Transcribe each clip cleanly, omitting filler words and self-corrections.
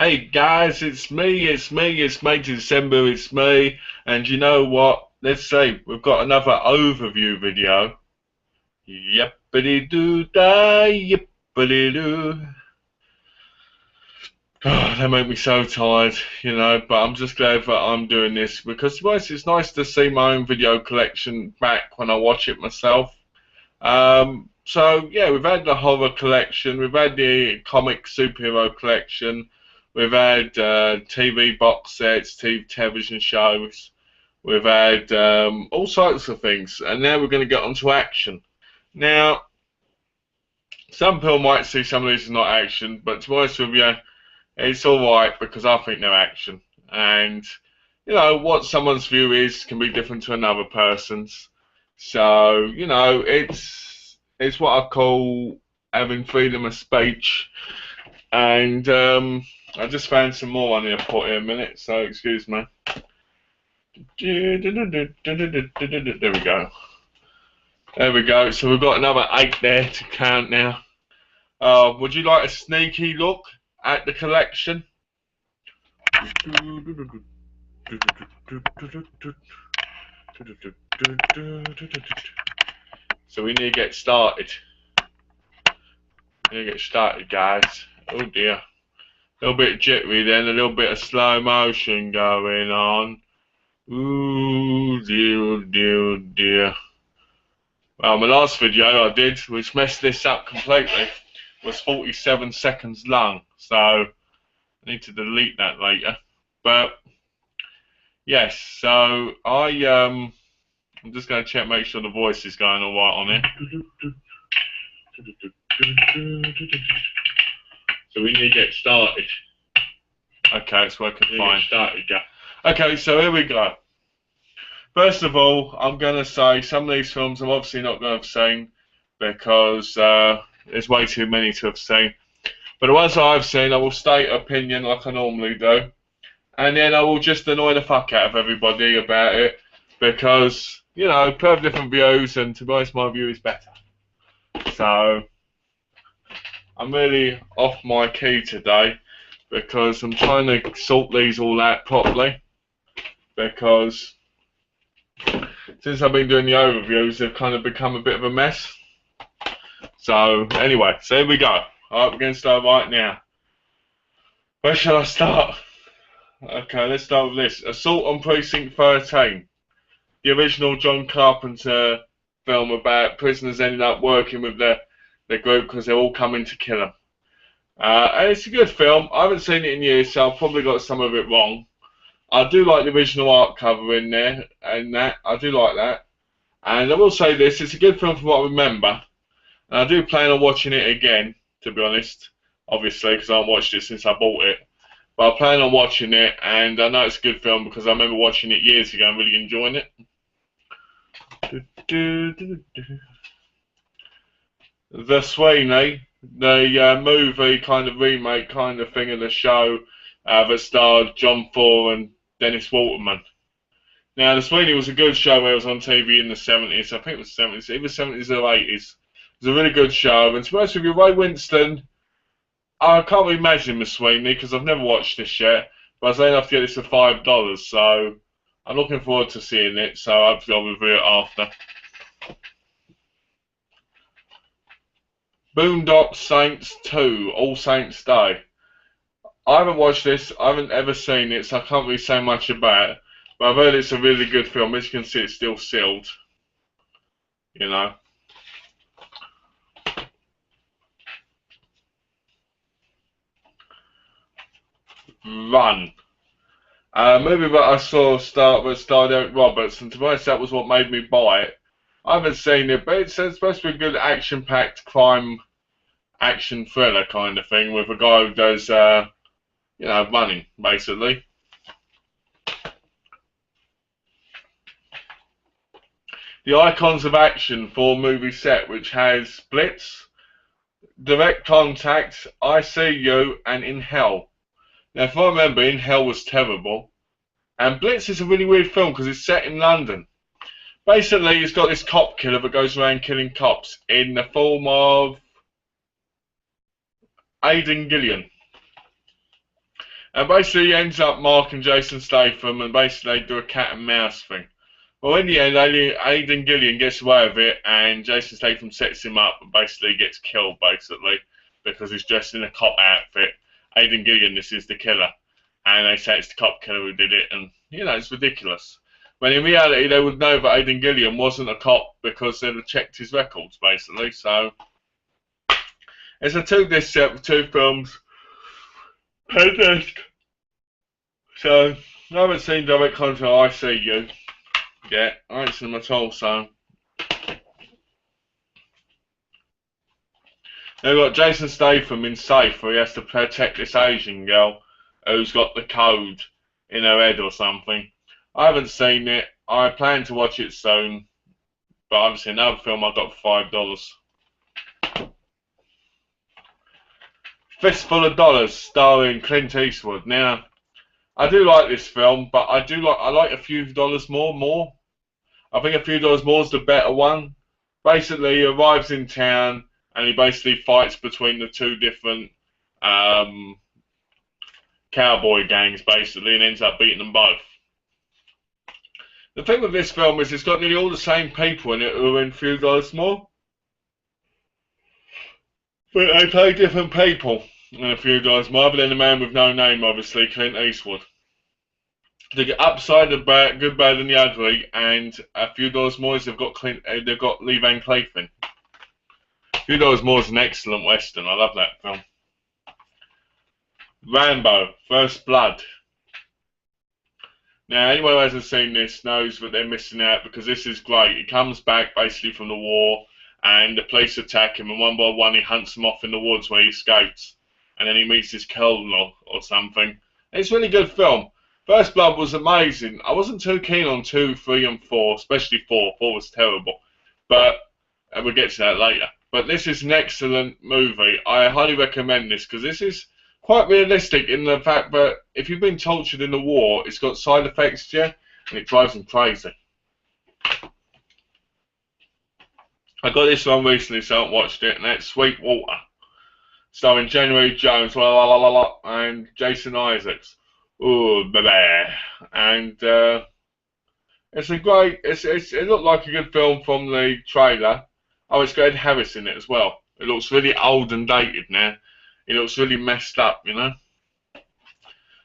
Hey guys, it's me, December, it's me, and you know what? Let's say we've got another overview video. Yippity doo da, yippity doo. Oh, they make me so tired, but I'm just glad that I'm doing this because to be honest, it's nice to see my own video collection back when I watch it myself. So yeah, we've had the horror collection, we've had the comic superhero collection, we've had TV box sets, TV television shows, we've had all sorts of things, and now we're going to get onto action. Now, some people might see some of these as not action, but to be honest with you, it's all right because I think they're action, and what someone's view is can be different to another person's. So it's what I call having freedom of speech. And I just found some more on here for you a minute, so excuse me. There we go. There we go. So we've got another 8 there to count now. Would you like a sneaky look at the collection? So we need to get started. Guys. Oh dear. A little bit jittery then, a little bit of slow motion going on. Ooh, dear, oh dear, oh dear. Well, my last video I did, which messed this up completely, was 47 seconds long. So, I need to delete that later. But, yes, so I'm just going to check, make sure the voice is going alright on it. So we need to get started. Okay, it's working fine. Okay, so here we go. First of all, I'm going to say some of these films I'm obviously not going to have seen because there's way too many to have seen. But the ones I've seen, I will state opinion like I normally do. And then I will just annoy the fuck out of everybody about it because, people have different views and to be honest, my view is better. So, I'm really off my key today because I'm trying to sort these all out properly because since I've been doing the overviews, they've kind of become a bit of a mess. So, anyway, so here we go. Alright, we're going to start right now. Where shall I start? Okay, let's start with this. Assault on Precinct 13. The original John Carpenter film about prisoners ending up working with their group because they're all coming to kill them. And it's a good film. I haven't seen it in years, so I've probably got some of it wrong. I do like the original art cover in there, and that I do like that. And I will say this: it's a good film from what I remember, and I do plan on watching it again. To be honest, obviously, because I haven't watched it since I bought it. But I plan on watching it, and I know it's a good film because I remember watching it years ago and really enjoying it. The Sweeney, the movie kind of remake kind of thing of the show that starred John Ford and Dennis Waterman. Now, The Sweeney was a good show where it was on TV in the 70s. I think it was 70s, either 70s or 80s. It was a really good show. And to be honest with you, Ray Winstone, I can't really imagine The Sweeney because I've never watched this yet. But I was able to get this for $5, so I'm looking forward to seeing it. So hopefully I'll review it after. Boondock Saints 2, All Saints Day. I haven't watched this, I haven't ever seen it, so I can't really say much about it. But I've heard it's a really good film. As you can see, it's still sealed. Run. A movie that I saw starred Eric Roberts, and to be honest, that was what made me buy it. I haven't seen it, but it's supposed to be a good action-packed crime action thriller kind of thing with a guy who does, running, basically. The Icons of Action 4-movie set, which has Blitz, Direct Contact, I See You, and In Hell. Now, if I remember, In Hell was terrible. And Blitz is a really weird film because it's set in London. Basically, it's got this cop killer that goes around killing cops in the form of Aidan Gillian. And basically he ends up Mark and Jason Statham, and basically they do a cat and mouse thing. Well, in the end, Aidan Gillian gets away with it, and Jason Statham sets him up and basically gets killed, basically, because he's dressed in a cop outfit. Aidan Gillian, this is the killer. And they say it's the cop killer who did it, and, you know, it's ridiculous. When in reality, they would know that Aidan Gillian wasn't a cop because they'd have checked his records, basically. So, it's a two-disc set with 2 films. So, I haven't seen Direct Contact I See You. Yeah, I ain't seen them at all, so. They've got Jason Statham in Safe, where he has to protect this Asian girl who's got the code in her head or something. I haven't seen it. I plan to watch it soon, but obviously another film I got for $5. Fistful of Dollars, starring Clint Eastwood. Now, I do like this film, but I like A Few Dollars More. I think A Few Dollars More is the better one. Basically, he arrives in town and he basically fights between the 2 different cowboy gangs, basically, and ends up beating them both. The thing with this film is it's got nearly all the same people in it who are in A Few Dollars More. But they play different people in A Few Dollars More, other than the man with no name, obviously, Clint Eastwood. They get Upside, the bad, Good, Bad, and the Ugly, and A Few Dollars More is they've got Lee Van Cleef in. A Few Dollars More is an excellent western. I love that film. Rambo, First Blood. Now, anyone who hasn't seen this knows that they're missing out, because this is great. He comes back basically from the war, and the police attack him, and one by one he hunts them off in the woods where he escapes, and then he meets his colonel or something. It's a really good film. First Blood was amazing. I wasn't too keen on 2, 3, and 4, especially 4. 4 was terrible, but we'll get to that later. But this is an excellent movie. I highly recommend this, because this is quite realistic in the fact that if you've been tortured in the war, it's got side effects to you, and it drives them crazy. I got this one recently, so I haven't watched it, and that's Sweetwater, starring January Jones, and Jason Isaacs. Ooh, baby. And it's a great. It looked like a good film from the trailer. Oh, it's got Ed Harris in it as well. It looks really old and dated now. It looks really messed up, you know.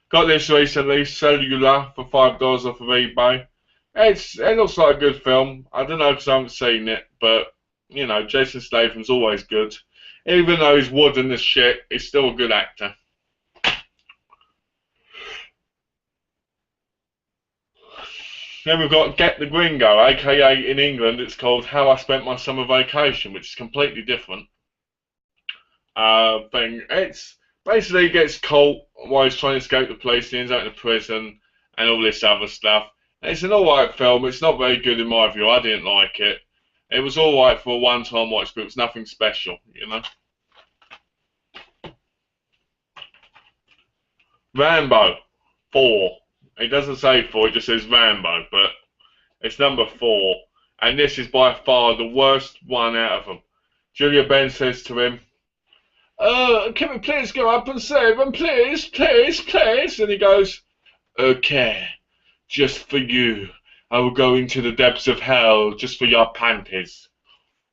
Got this recently, Cellular, for $5 off of eBay. It looks like a good film. I don't know because I haven't seen it, but you know, Jason Statham's always good. Even though he's wooden as shit, he's still a good actor. Then we've got Get the Gringo, aka in England it's called How I Spent My Summer Vacation, which is completely different thing. It's basically he gets caught while he's trying to escape the police, he ends up in a prison and all this other stuff. And it's an alright film. It's not very good in my view. I didn't like it. It was alright for a one-time watch, but it was nothing special, you know. Rambo 4. It doesn't say 4, it just says Rambo, but it's number 4. And this is by far the worst one out of them. Julia Ben says to him, can we please go up and save him, please, please, please? And he goes, okay, just for you. I will go into the depths of hell just for your panties.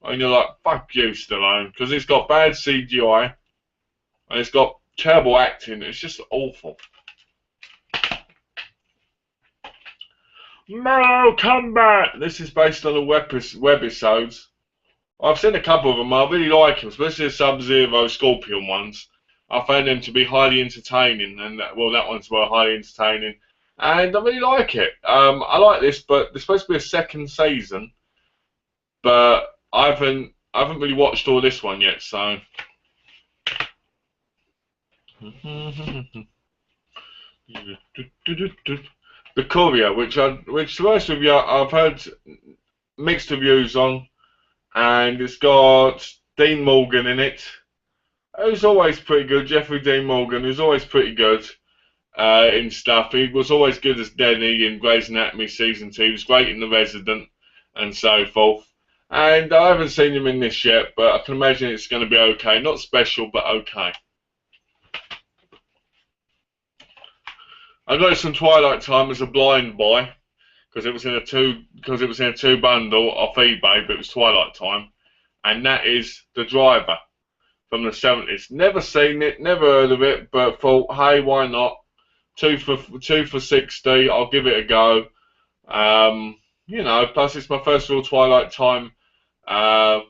And you're like, fuck you, Stallone, because it's got bad CGI, and it's got terrible acting. It's just awful. Mortal Kombat! This is based on the webisodes. I've seen a couple of them. I really like them, especially the Sub-Zero Scorpion ones. I found them to be highly entertaining, and well, that one's well highly entertaining, and I really like it. I like this, but there's supposed to be a second season, but I haven't really watched all this one yet, so. The Courier, which to be honest with you, I've heard mixed reviews on, and it's got Dean Morgan in it. Who's always pretty good. Jeffrey Dean Morgan, who's always pretty good in stuff. He was always good as Denny in Grey's Anatomy season 2. He was great in The Resident and so forth. And I haven't seen him in this yet, but I can imagine it's going to be okay. Not special, but okay. I got it from Twilight Time as a blind buy because it was in a two bundle off eBay, but it was Twilight Time, and that is The Driver from the 70s. Never seen it, never heard of it, but thought, hey, why not? Two for 60. I'll give it a go. You know, plus it's my first real Twilight Time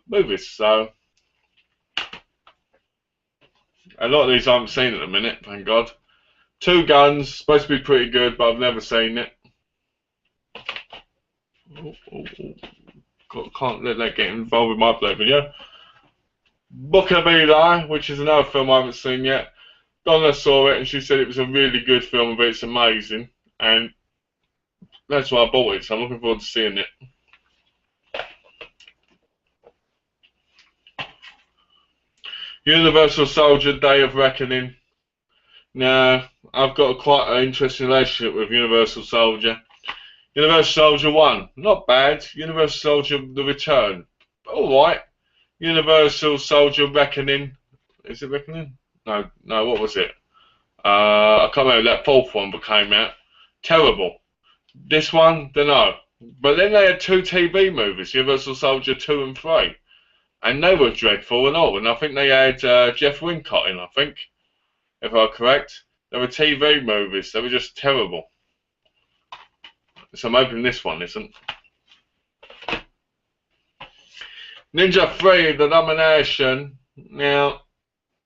movies, so a lot of these I haven't seen at the minute, thank God. Two Guns, supposed to be pretty good, but I've never seen it. Can't let that get involved with my play video. Book of Eli, which is another film I haven't seen yet. Donna saw it and she said it was a really good film, but it's amazing, and that's why I bought it, so I'm looking forward to seeing it. Universal Soldier, Day of Reckoning. Now, I've got quite an interesting relationship with Universal Soldier. Universal Soldier 1, not bad. Universal Soldier The Return, alright. Universal Soldier Reckoning, is it Reckoning? No, what was it? I can't remember, that fourth one that came out. Terrible. This one, dunno. But then they had two TV movies, Universal Soldier 2 and 3. And they were dreadful and all. And I think they had Jeff Wincott in, I think, if I'm correct. They were TV movies. They were just terrible. So I'm hoping this one isn't. Ninja 3, The Domination. Now,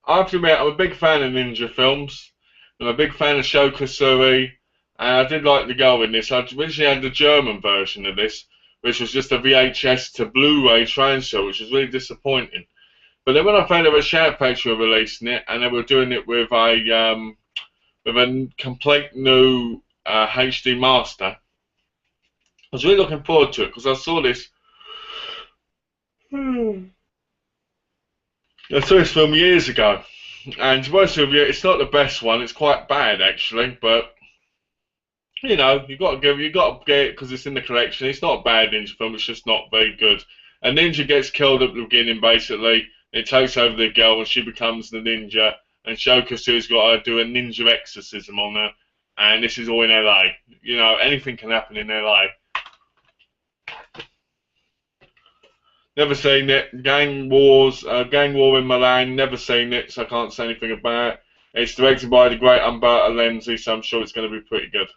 I have to admit, I'm a big fan of ninja films. I'm a big fan of Sho Kosugi. And I did like the go in this. I originally had the German version of this, which was just a VHS to Blu-ray transfer, which was really disappointing. But then when I found out that Shout Factory were releasing it, and they were doing it with a complete new HD master, I was really looking forward to it because I saw this. I saw this film years ago, and to be honest with you, it's not the best one. It's quite bad actually, but you know, you got to get it because it's in the collection. It's not a bad ninja film. It's just not very good. A ninja gets killed at the beginning, basically. It takes over the girl, and she becomes the ninja. And Sho Kosugi's got to do a ninja exorcism on her. And this is all in LA. You know, anything can happen in LA. Never seen it. Gang War in Milan. Never seen it, so I can't say anything about it. It's directed by the great Umberto Lenzi, so I'm sure it's going to be pretty good.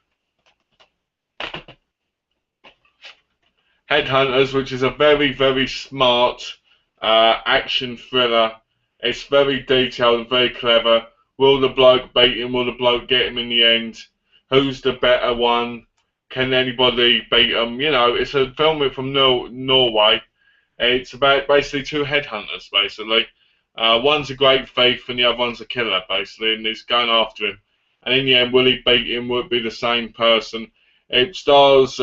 Headhunters, which is a very, very smart action thriller. It's very detailed and very clever. Will the bloke beat him? Will the bloke get him in the end? Who's the better one? Can anybody beat him? You know, it's a film from Norway. It's about basically two headhunters, basically. One's a great thief and the other one's a killer, basically, and he's going after him. And in the end, will he beat him? Will it be the same person? It stars,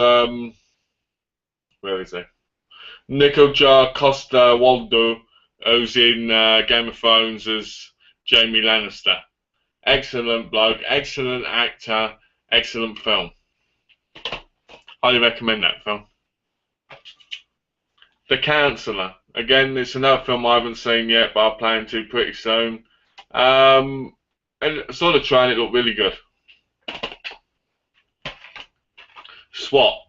where is he? Nikolaj Coster-Waldau, who's in Game of Thrones as Jaime Lannister. Excellent bloke, excellent actor, excellent film. Highly recommend that film. The Counselor. Again, it's another film I haven't seen yet, but I plan to pretty soon. And I saw the trailer, it looked really good. SWAT.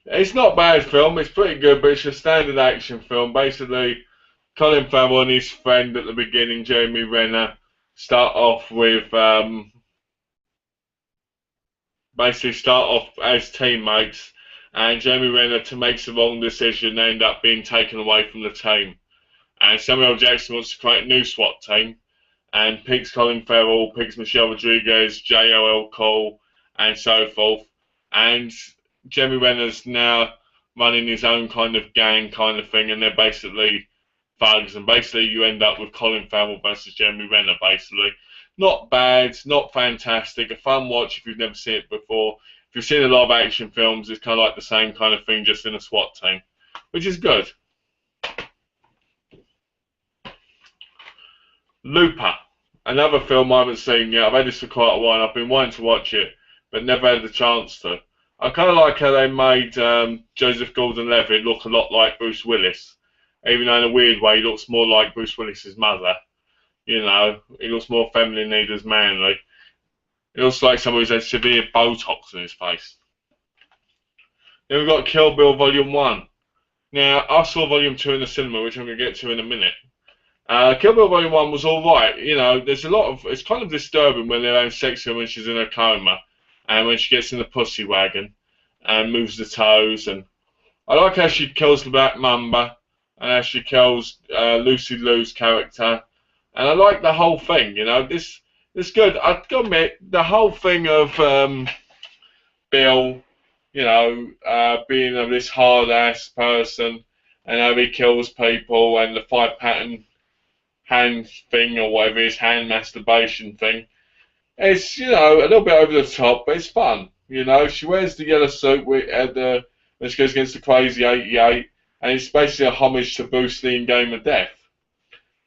It's not a bad film, it's pretty good, but it's a standard action film. Basically, Colin Farrell and his friend at the beginning, Jeremy Renner, start off as teammates, and Jeremy Renner, to make the wrong decision, end up being taken away from the team. And Samuel L. Jackson wants to create a new SWAT team, and picks Colin Farrell, picks Michelle Rodriguez, J.O.L. Cole, and so forth. And Jeremy Renner's now running his own kind of gang kind of thing, and they're basically thugs, and basically you end up with Colin Farrell versus Jeremy Renner, basically. Not bad, not fantastic, a fun watch if you've never seen it before. If you've seen a lot of action films, it's kind of like the same kind of thing, just in a SWAT team, which is good. Looper, another film I haven't seen yet. I've had this for quite a while, and I've been wanting to watch it, but never had the chance to. I kind of like how they made Joseph Gordon-Levitt look a lot like Bruce Willis, even though in a weird way he looks more like Bruce Willis's mother. You know, he looks more feminine as manly. He looks like somebody who's had severe Botox in his face. Then we've got Kill Bill Volume 1. Now, I saw Volume 2 in the cinema, which I'm going to get to in a minute. Kill Bill Volume 1 was alright. You know, there's a lot of... It's kind of disturbing when they're having sex with her when she's in a coma. And when she gets in the pussy wagon and moves the toes. And I like how she kills the Black Mamba. And how she kills Lucy Liu's character. And I like the whole thing, you know. This good. I've got to admit, the whole thing of Bill, you know, being this hard-ass person and how he kills people and the 5-pattern hand thing or whatever his hand masturbation thing. It's, you know, a little bit over the top, but it's fun. You know, she wears the yellow suit when she goes against the Crazy 88, and it's basically a homage to Bruce Lee in Game of Death.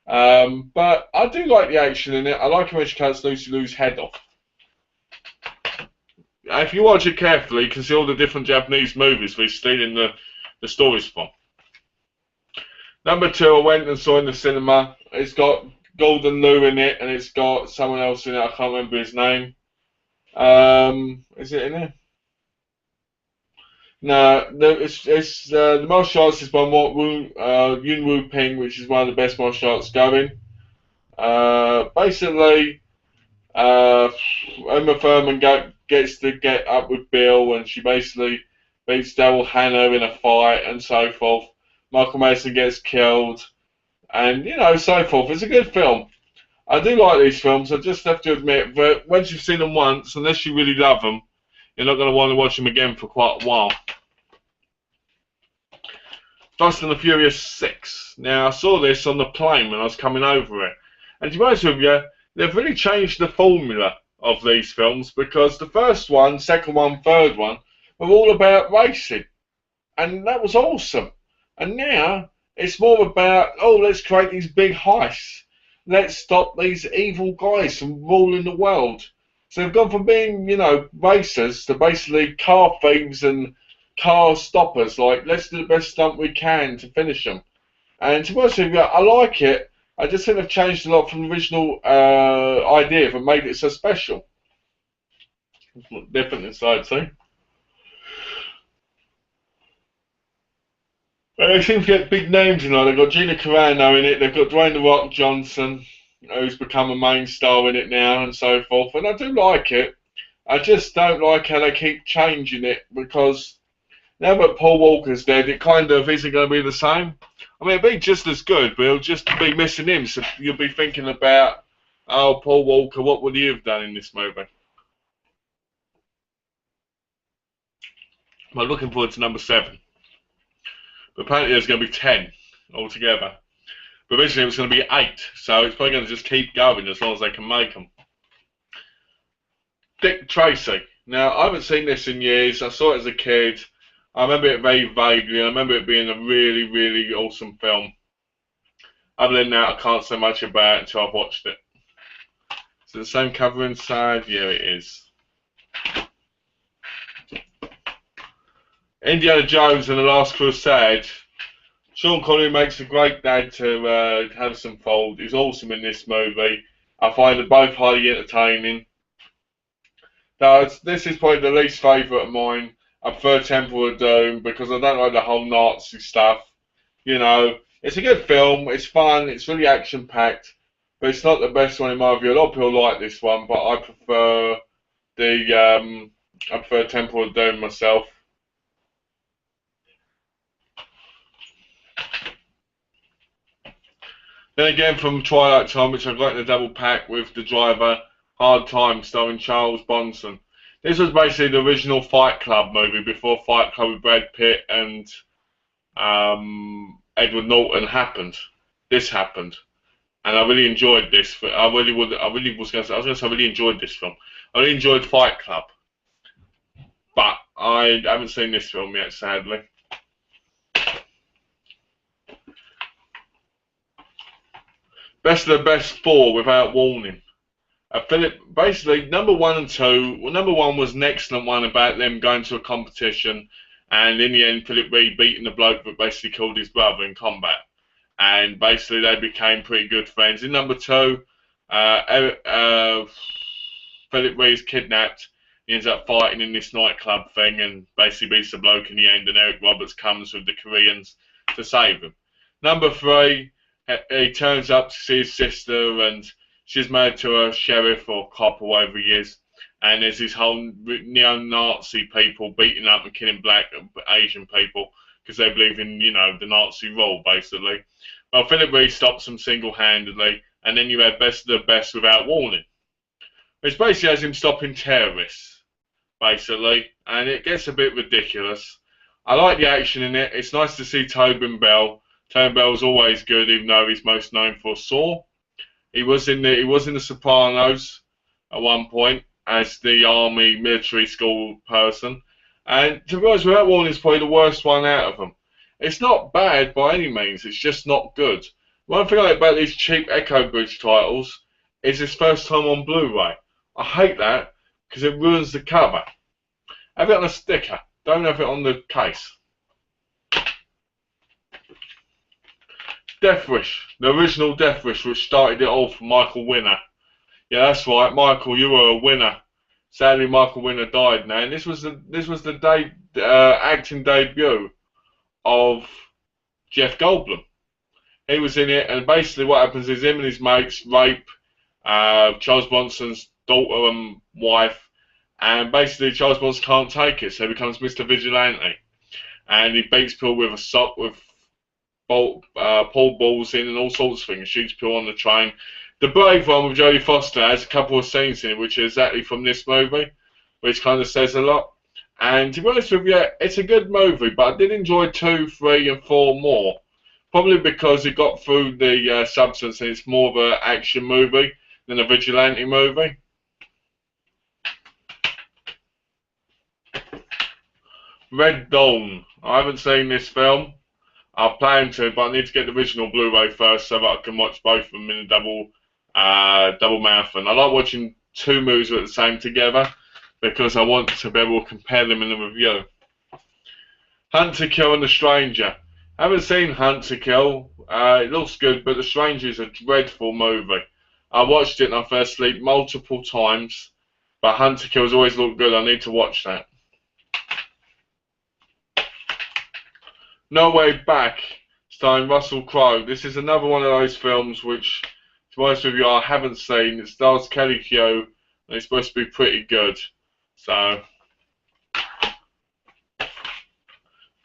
But I do like the action in it. I like when she cuts Lucy Liu's head off. If you watch it carefully, you can see all the different Japanese movies we're stealing the stories from. Number 2, I went and saw in the cinema. It's got Gordon Liu in it, and it's got someone else in it. I can't remember his name. Is it in there? No, it's the martial arts is by Yuen Woo Ping, which is one of the best martial arts going. Basically, Uma Thurman gets to get up with Bill, and she basically beats Daryl Hannah in a fight and so forth. Michael Madsen gets killed, and you know, so forth. It's a good film. I do like these films. I just have to admit that once you've seen them once, unless you really love them, you're not going to want to watch them again for quite a while. Fast and the Furious 6. Now, I saw this on the plane when I was coming over it, and to be honest with you, they've really changed the formula of these films, because the first one, second one, third one were all about racing, and that was awesome. And now it's more about, oh, let's create these big heists. Let's stop these evil guys from ruling the world. So they've gone from being, you know, racers to basically car thieves and car stoppers. Like, let's do the best stunt we can to finish them. And to be honest with you, I like it. I just think they've changed a lot from the original idea that made it so special. It's a lot different inside, see? They seem to get big names in there. They've got Gina Carano in it. They've got Dwayne "The Rock" Johnson, who's become a main star in it now, and so forth. And I do like it. I just don't like how they keep changing it, because now that Paul Walker's dead, it kind of isn't going to be the same. I mean, it'll be just as good, but it'll just be missing him. So you'll be thinking about, oh, Paul Walker, what would he have done in this movie? I'm looking forward to number 7. But apparently there's going to be 10 altogether. But originally it was going to be 8, so it's probably going to just keep going as long as they can make them. Dick Tracy. Now, I haven't seen this in years. I saw it as a kid. I remember it very vaguely. I remember it being a really, really awesome film. Other than that, I can't say much about it until I've watched it. Is it the same cover inside? Yeah, it is. Indiana Jones and the Last Crusade. Sean Connery makes a great dad to Harrison Ford. He's awesome in this movie. I find them both highly entertaining. Now, this is probably the least favourite of mine. I prefer Temple of Doom because I don't like the whole Nazi stuff. You know, it's a good film. It's fun. It's really action-packed. But it's not the best one in my view. A lot of people like this one, but I prefer Temple of Doom myself. Then again, from Twilight Time, which I got in a double pack with The Driver, Hard Time, starring Charles Bronson. This was basically the original Fight Club movie before Fight Club with Brad Pitt and Edward Norton happened. This happened, and I really enjoyed this. I really enjoyed this film. I really enjoyed Fight Club, but I haven't seen this film yet, sadly. Best of the Best 4 Without Warning. Philip, basically, number 1 and 2. Well, number 1 was an excellent one about them going to a competition, and in the end, Philip Reed beating the bloke that basically killed his brother in combat. And basically, they became pretty good friends. In number 2, Philip Philip Ree's kidnapped. He ends up fighting in this nightclub thing and basically beats the bloke in the end, and Eric Roberts comes with the Koreans to save him. Number 3, he turns up to see his sister, and she's married to a sheriff or cop or whatever he is, and there's this whole neo-Nazi people beating up and killing black and Asian people because they believe in, you know, the Nazi rule, basically. Well, Philip Ree stops them single-handedly, and then you have Best of the Best Without Warning, which basically has him stopping terrorists, basically, and it gets a bit ridiculous. I like the action in it. It's nice to see Tobin Bell. Tobin Bell's always good, even though he's most known for Saw. He was in the Sopranos at one point as the army military school person, and to be honest, Without Warning is probably the worst one out of them. It's not bad by any means. It's just not good. One thing I like about these cheap Echo Bridge titles is it's first time on Blu-ray. I hate that because it ruins the cover. Have it on a sticker. Don't have it on the case. Death Wish, the original Death Wish, which started it all for Michael Winner. Yeah, that's right, Michael, you were a winner. Sadly, Michael Winner died now, and this was the acting debut of Jeff Goldblum. He was in it, and basically what happens is him and his mates rape Charles Bronson's daughter and wife, and basically Charles Bronson can't take it, so he becomes Mr. Vigilante, and he beats people with a sock with pool balls in and all sorts of things, shoots people on the train. The Brave one with Jodie Foster has a couple of scenes in it which are exactly from this movie, which kind of says a lot. And to be honest with you, it's a good movie, but I did enjoy 2, 3 and 4 more. Probably because it got through the substance and it's more of an action movie than a vigilante movie. Red Dawn. I haven't seen this film. I plan to, but I need to get the original Blu-ray first so that I can watch both of them in a double marathon. I like watching 2 movies at the same together because I want to be able to compare them in the review. Hunt to Kill and The Stranger. I haven't seen Hunt to Kill. It looks good, but The Stranger is a dreadful movie. I watched it and I fell asleep multiple times, but Hunt to Kill has always looked good. I need to watch that. No Way Back, starring Russell Crowe. This is another one of those films which, to be honest with you, I haven't seen. It stars Kelly Keough, and it's supposed to be pretty good. So,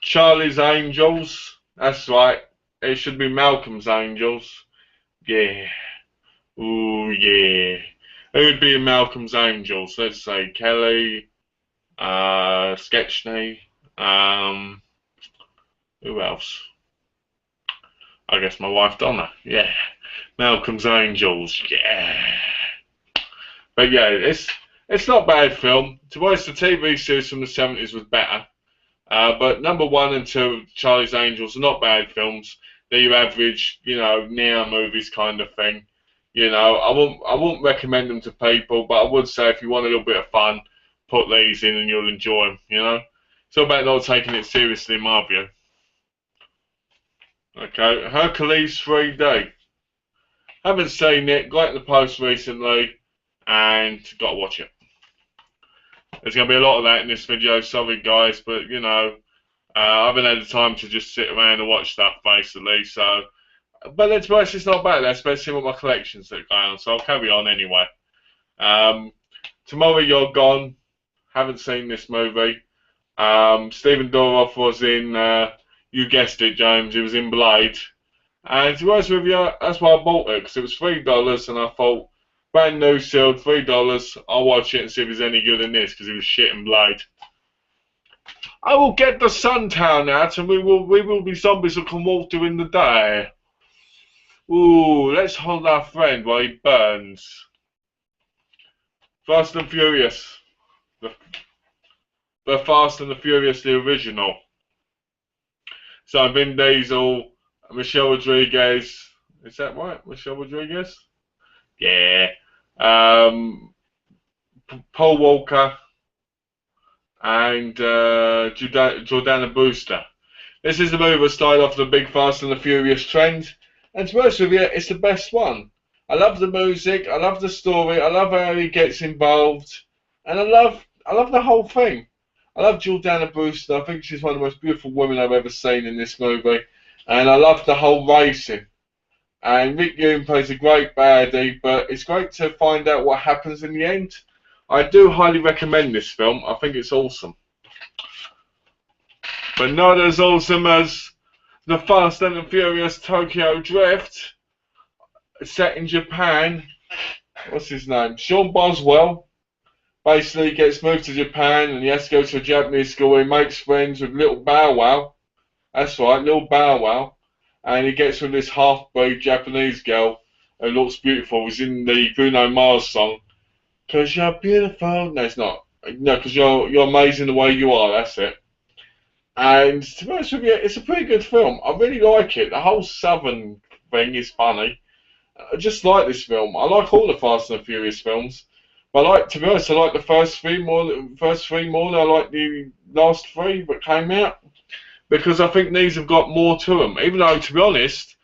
Charlie's Angels. That's right. It should be Malcolm's Angels. Yeah. Ooh, yeah. Who would be in Malcolm's Angels? Let's say Kelly, Sketchney, who else? I guess my wife Donna. Yeah. Malcolm's Angels. Yeah. But yeah, it's not a bad film. To be honest, the TV series from the 70s was better. But number 1 and 2, Charlie's Angels, are not bad films. They're your average, you know, neo movies kind of thing. You know, I won't recommend them to people, but I would say if you want a little bit of fun, put these in and you'll enjoy them. You know, it's all about not taking it seriously, in my view. Okay, Hercules 3D. Haven't seen it. Got in the post recently, and got to watch it. There's going to be a lot of that in this video. Sorry, guys, but you know, I haven't had the time to just sit around and watch stuff basically. So, but let's be honest, it's not bad. Let's see what my collections that are going on. So I'll carry on anyway. Tomorrow You're Gone. Haven't seen this movie. Stephen Dorff was in. You guessed it, James. He was in Blade. And to be honest with you, that's why I bought it, because it was $3, and I thought, brand new, sealed, $3. I'll watch it and see if it's any good in this, because it was shit in Blade. I will get the suntan out, and we will be zombies who can walk during the day. Ooh, let's hold our friend while he burns. Fast and Furious. The Fast and the Furious, the original. So Vin Diesel, Michelle Rodriguez. Is that right? Michelle Rodriguez? Yeah. Paul Walker and Jordana Brewster. This is the movie that started off the big Fast and the Furious trend, and to be honest with you, it's the best one. I love the music, I love the story, I love how he gets involved, and I love the whole thing. I love Jordana Brewster. I think she's one of the most beautiful women I've ever seen in this movie, and I love the whole racing. And Rick Yoon plays a great baddie, but it's great to find out what happens in the end. I do highly recommend this film. I think it's awesome, but not as awesome as the Fast and the Furious Tokyo Drift, set in Japan. What's his name? Sean Boswell basically gets moved to Japan and he has to go to a Japanese school where he makes friends with Little Bow Wow. That's right, Little Bow Wow. And he gets with this half-breed Japanese girl who looks beautiful. He's in the Bruno Mars song. 'Cause you're beautiful. No, it's not. No, 'cause you're amazing the way you are. That's it. And to be honest with you, it's a pretty good film. I really like it. The whole Southern thing is funny. I just like this film. I like all the Fast and the Furious films. But to be honest, I like the first three more than I like the last three that came out. Because I think these have got more to them. Even though, to be honest,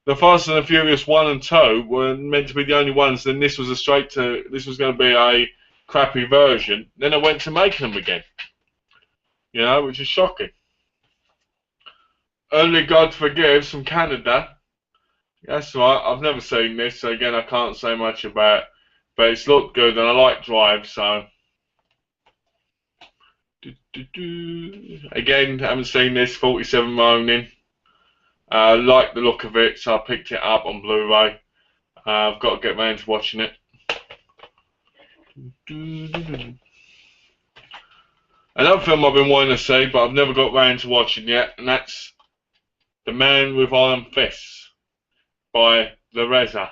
the Fast and the Furious 1 and 2 were meant to be the only ones, then this was going to be a crappy version. Then I went to making them again. You know, which is shocking. Only God Forgives from Canada. That's right, I've never seen this, so again I can't say much about it. But it's looked good and I like Drive, so. Again, haven't seen this, 47 Ronin. Like the look of it, so I picked it up on Blu-ray. I've got to get round to watching it. Another film I've been wanting to see, but I've never got round to watching yet, and that's The Man with Iron Fists by Lareza.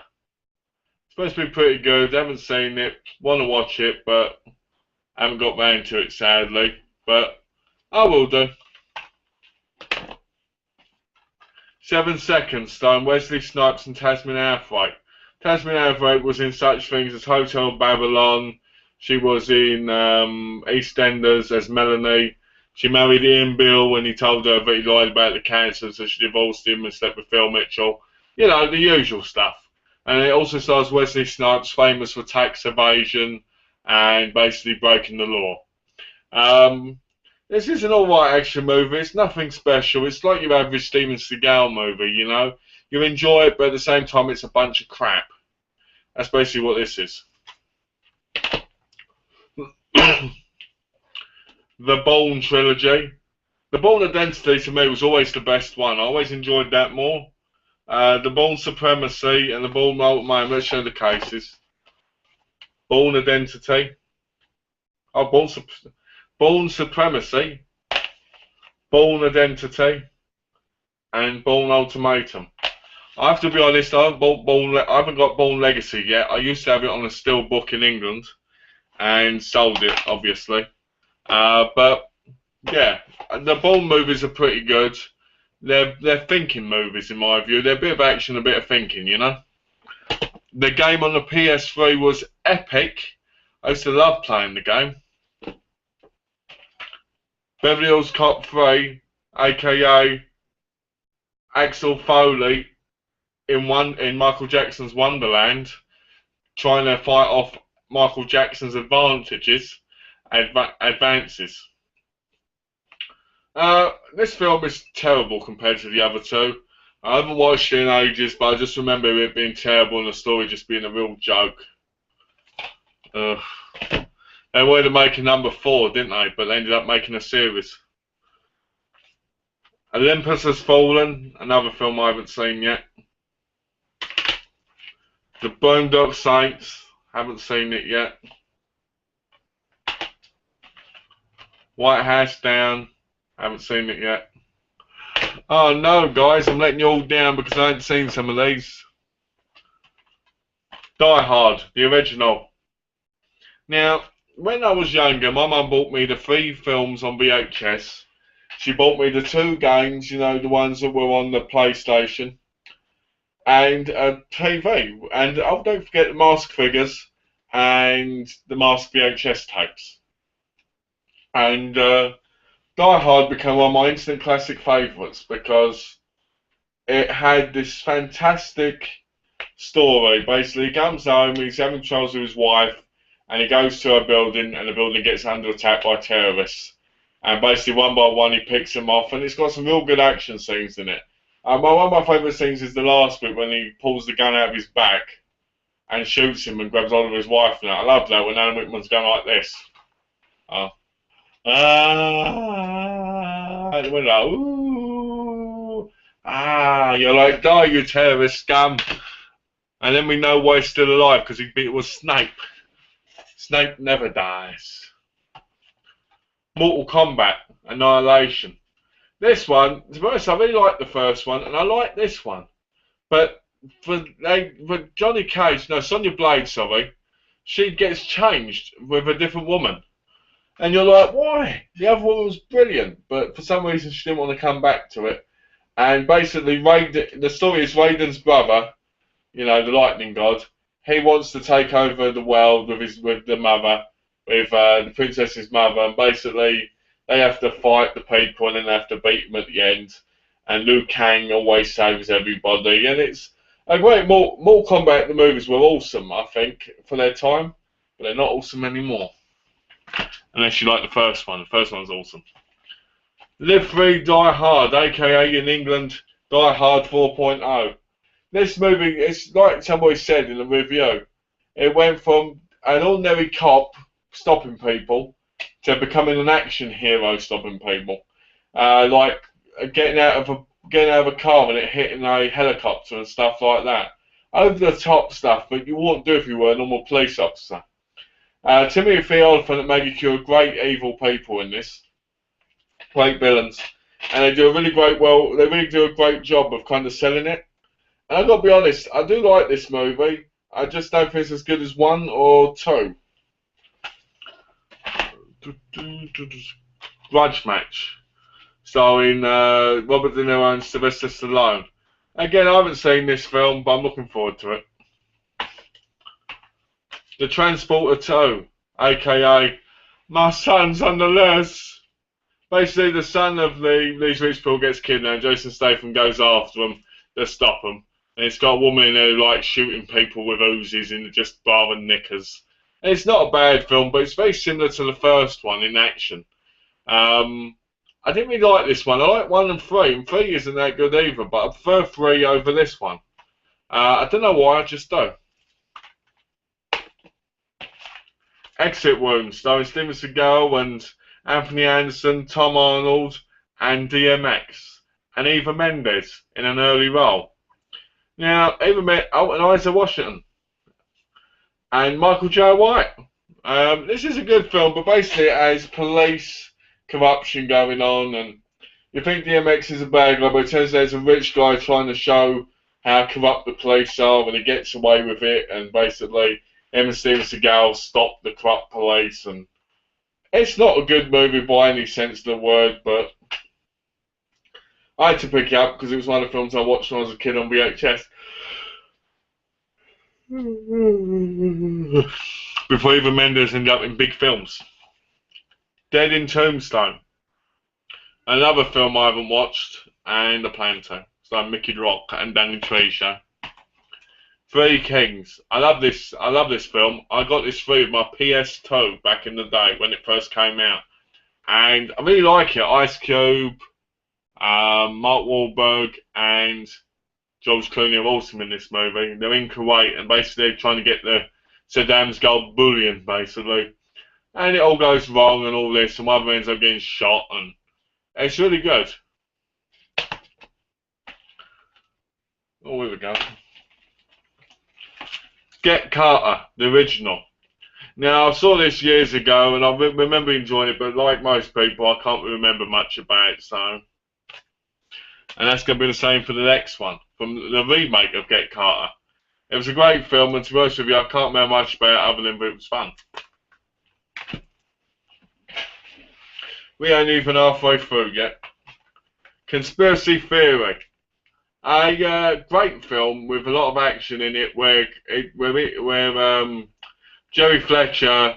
It's supposed to be pretty good. I haven't seen it. Want to watch it, but I haven't got round to it, sadly. But I will do. 7 Seconds, starring Wesley Snipes and Tasmin Outhwaite. Tasmin Outhwaite was in such things as Hotel Babylon. She was in EastEnders as Melanie. She married Ian Beale when he told her that he lied about the cancer, so she divorced him and slept with Phil Mitchell. You know, the usual stuff. And it also stars Wesley Snipes, famous for tax evasion and basically breaking the law. This is an alright action movie. It's nothing special. It's like your average Steven Seagal movie, you know. You enjoy it, but at the same time, it's a bunch of crap. That's basically what this is. The Bourne trilogy. The Bourne Identity to me was always the best one. I always enjoyed that more. The Bourne Supremacy and the Bourne Ultimatum. Let's show the cases. Bourne Identity. Oh, Bourne Supremacy, Bourne Identity, and Bourne Ultimatum. I have to be honest, I haven't got Bourne Legacy yet. I used to have it on a steel book in England, and sold it, obviously. But yeah, the Bourne movies are pretty good. They're thinking movies in my view. They're a bit of action, a bit of thinking, you know. The game on the PS3 was epic. I used to love playing the game. Beverly Hills Cop 3, aka Axel Foley in Michael Jackson's Wonderland, trying to fight off Michael Jackson's advances. This film is terrible compared to the other two. I haven't watched it in ages, but I just remember it being terrible and the story just being a real joke. They wanted to make a number 4, didn't they? But they ended up making a series. Olympus Has Fallen, another film I haven't seen yet. The Boondock Saints, haven't seen it yet. White House Down, haven't seen it yet. Oh no, guys, I'm letting you all down because I haven't seen some of these. Die Hard, the original. Now, when I was younger, my mum bought me the 3 films on VHS. She bought me the 2 games, you know, the ones that were on the PlayStation, and a TV. And oh, don't forget the Mask figures and the Mask VHS tapes. And Die Hard became one of my instant classic favourites because it had this fantastic story. Basically, he comes home, he's having troubles with his wife, and he goes to a building, and the building gets under attack by terrorists. And basically, one by one, he picks them off, and it's got some real good action scenes in it. One of my favourite scenes is the last bit when he pulls the gun out of his back and shoots him and grabs hold of his wife. Now, I love that when Alan Rickman's going like this. And we're like, ooh, you're like, die, you terrorist scum. And then we know why he's still alive, because it was Snape. Snape never dies. Mortal Kombat, Annihilation. This one, to be honest, I really like the first one, and I like this one. But for Johnny Cage, no, Sonya Blade, sorry, she gets changed with a different woman. And you're like, why? The other one was brilliant, but for some reason she didn't want to come back to it. And basically, the story is Raiden's brother, you know, the lightning god. He wants to take over the world with the mother, with the princess's mother, and basically they have to fight the people and then they have to beat them at the end. And Liu Kang always saves everybody, and it's a great Mortal Kombat. The movies were awesome, I think, for their time, but they're not awesome anymore. Unless you like the first one. The first one's awesome. Live Free, Die Hard, aka in England, Die Hard 4.0. This movie, it's like somebody said in the review, it went from an ordinary cop stopping people to becoming an action hero stopping people. Like getting out of a car and it hitting a helicopter and stuff like that. Over the top stuff, but you wouldn't do if you were a normal police officer. Timothy Olyphant and Maggie Q are great evil people in this, great villains, and they do a really they really do a great job of kind of selling it. And I've got to be honest, I do like this movie. I just don't think it's as good as 1 or 2. Grudge Match, starring Robert De Niro and Sylvester Stallone. Again, I haven't seen this film, but I'm looking forward to it. The Transporter 2, aka My Son's on the Loose. Basically, the son of these rich people gets kidnapped. Jason Statham goes after them to stop them. And it's got a woman in there who likes shooting people with Uzis in just bar and knickers. And it's not a bad film, but it's very similar to the first one in action. I didn't really like this one. I like 1 and 3, and 3 isn't that good either, but I prefer 3 over this one. I don't know why, I just don't. Exit Wounds, starring Steven Seagal and Anthony Anderson, Tom Arnold, and DMX, and Eva Mendes in an early role. Now, and Isaiah Washington, and Michael J. White. This is a good film, but basically it has police corruption going on, and you think DMX is a bad guy, but it turns out there's a rich guy trying to show how corrupt the police are, and he gets away with it, and basically him and Steven Seagal stop the corrupt police, and it's not a good movie by any sense of the word, but I had to pick it up because it was one of the films I watched when I was a kid on VHS. Before Eva Mendes ended up in big films. Dead in Tombstone. Another film I haven't watched, and I plan to. So Mickey Rourke and Danny Trejo. Three Kings. I love this film. I got this through with my PS2 back in the day when it first came out. And I really like it. Ice Cube, Mark Wahlberg, and George Clooney are awesome in this movie. They're in Kuwait and basically they're trying to get the Saddam's gold bullion, basically. And it all goes wrong and all this, and one of them ends up getting shot, and it's really good. Oh, here we go. Get Carter, the original. Now, I saw this years ago, and I remember enjoying it, but like most people, I can't remember much about it, so... And that's going to be the same for the next one, from the remake of Get Carter. It was a great film, and to be honest with you, I can't remember much about it other than it was fun. We ain't even halfway through yet. Conspiracy Theory. A great film with a lot of action in it, where Jerry Fletcher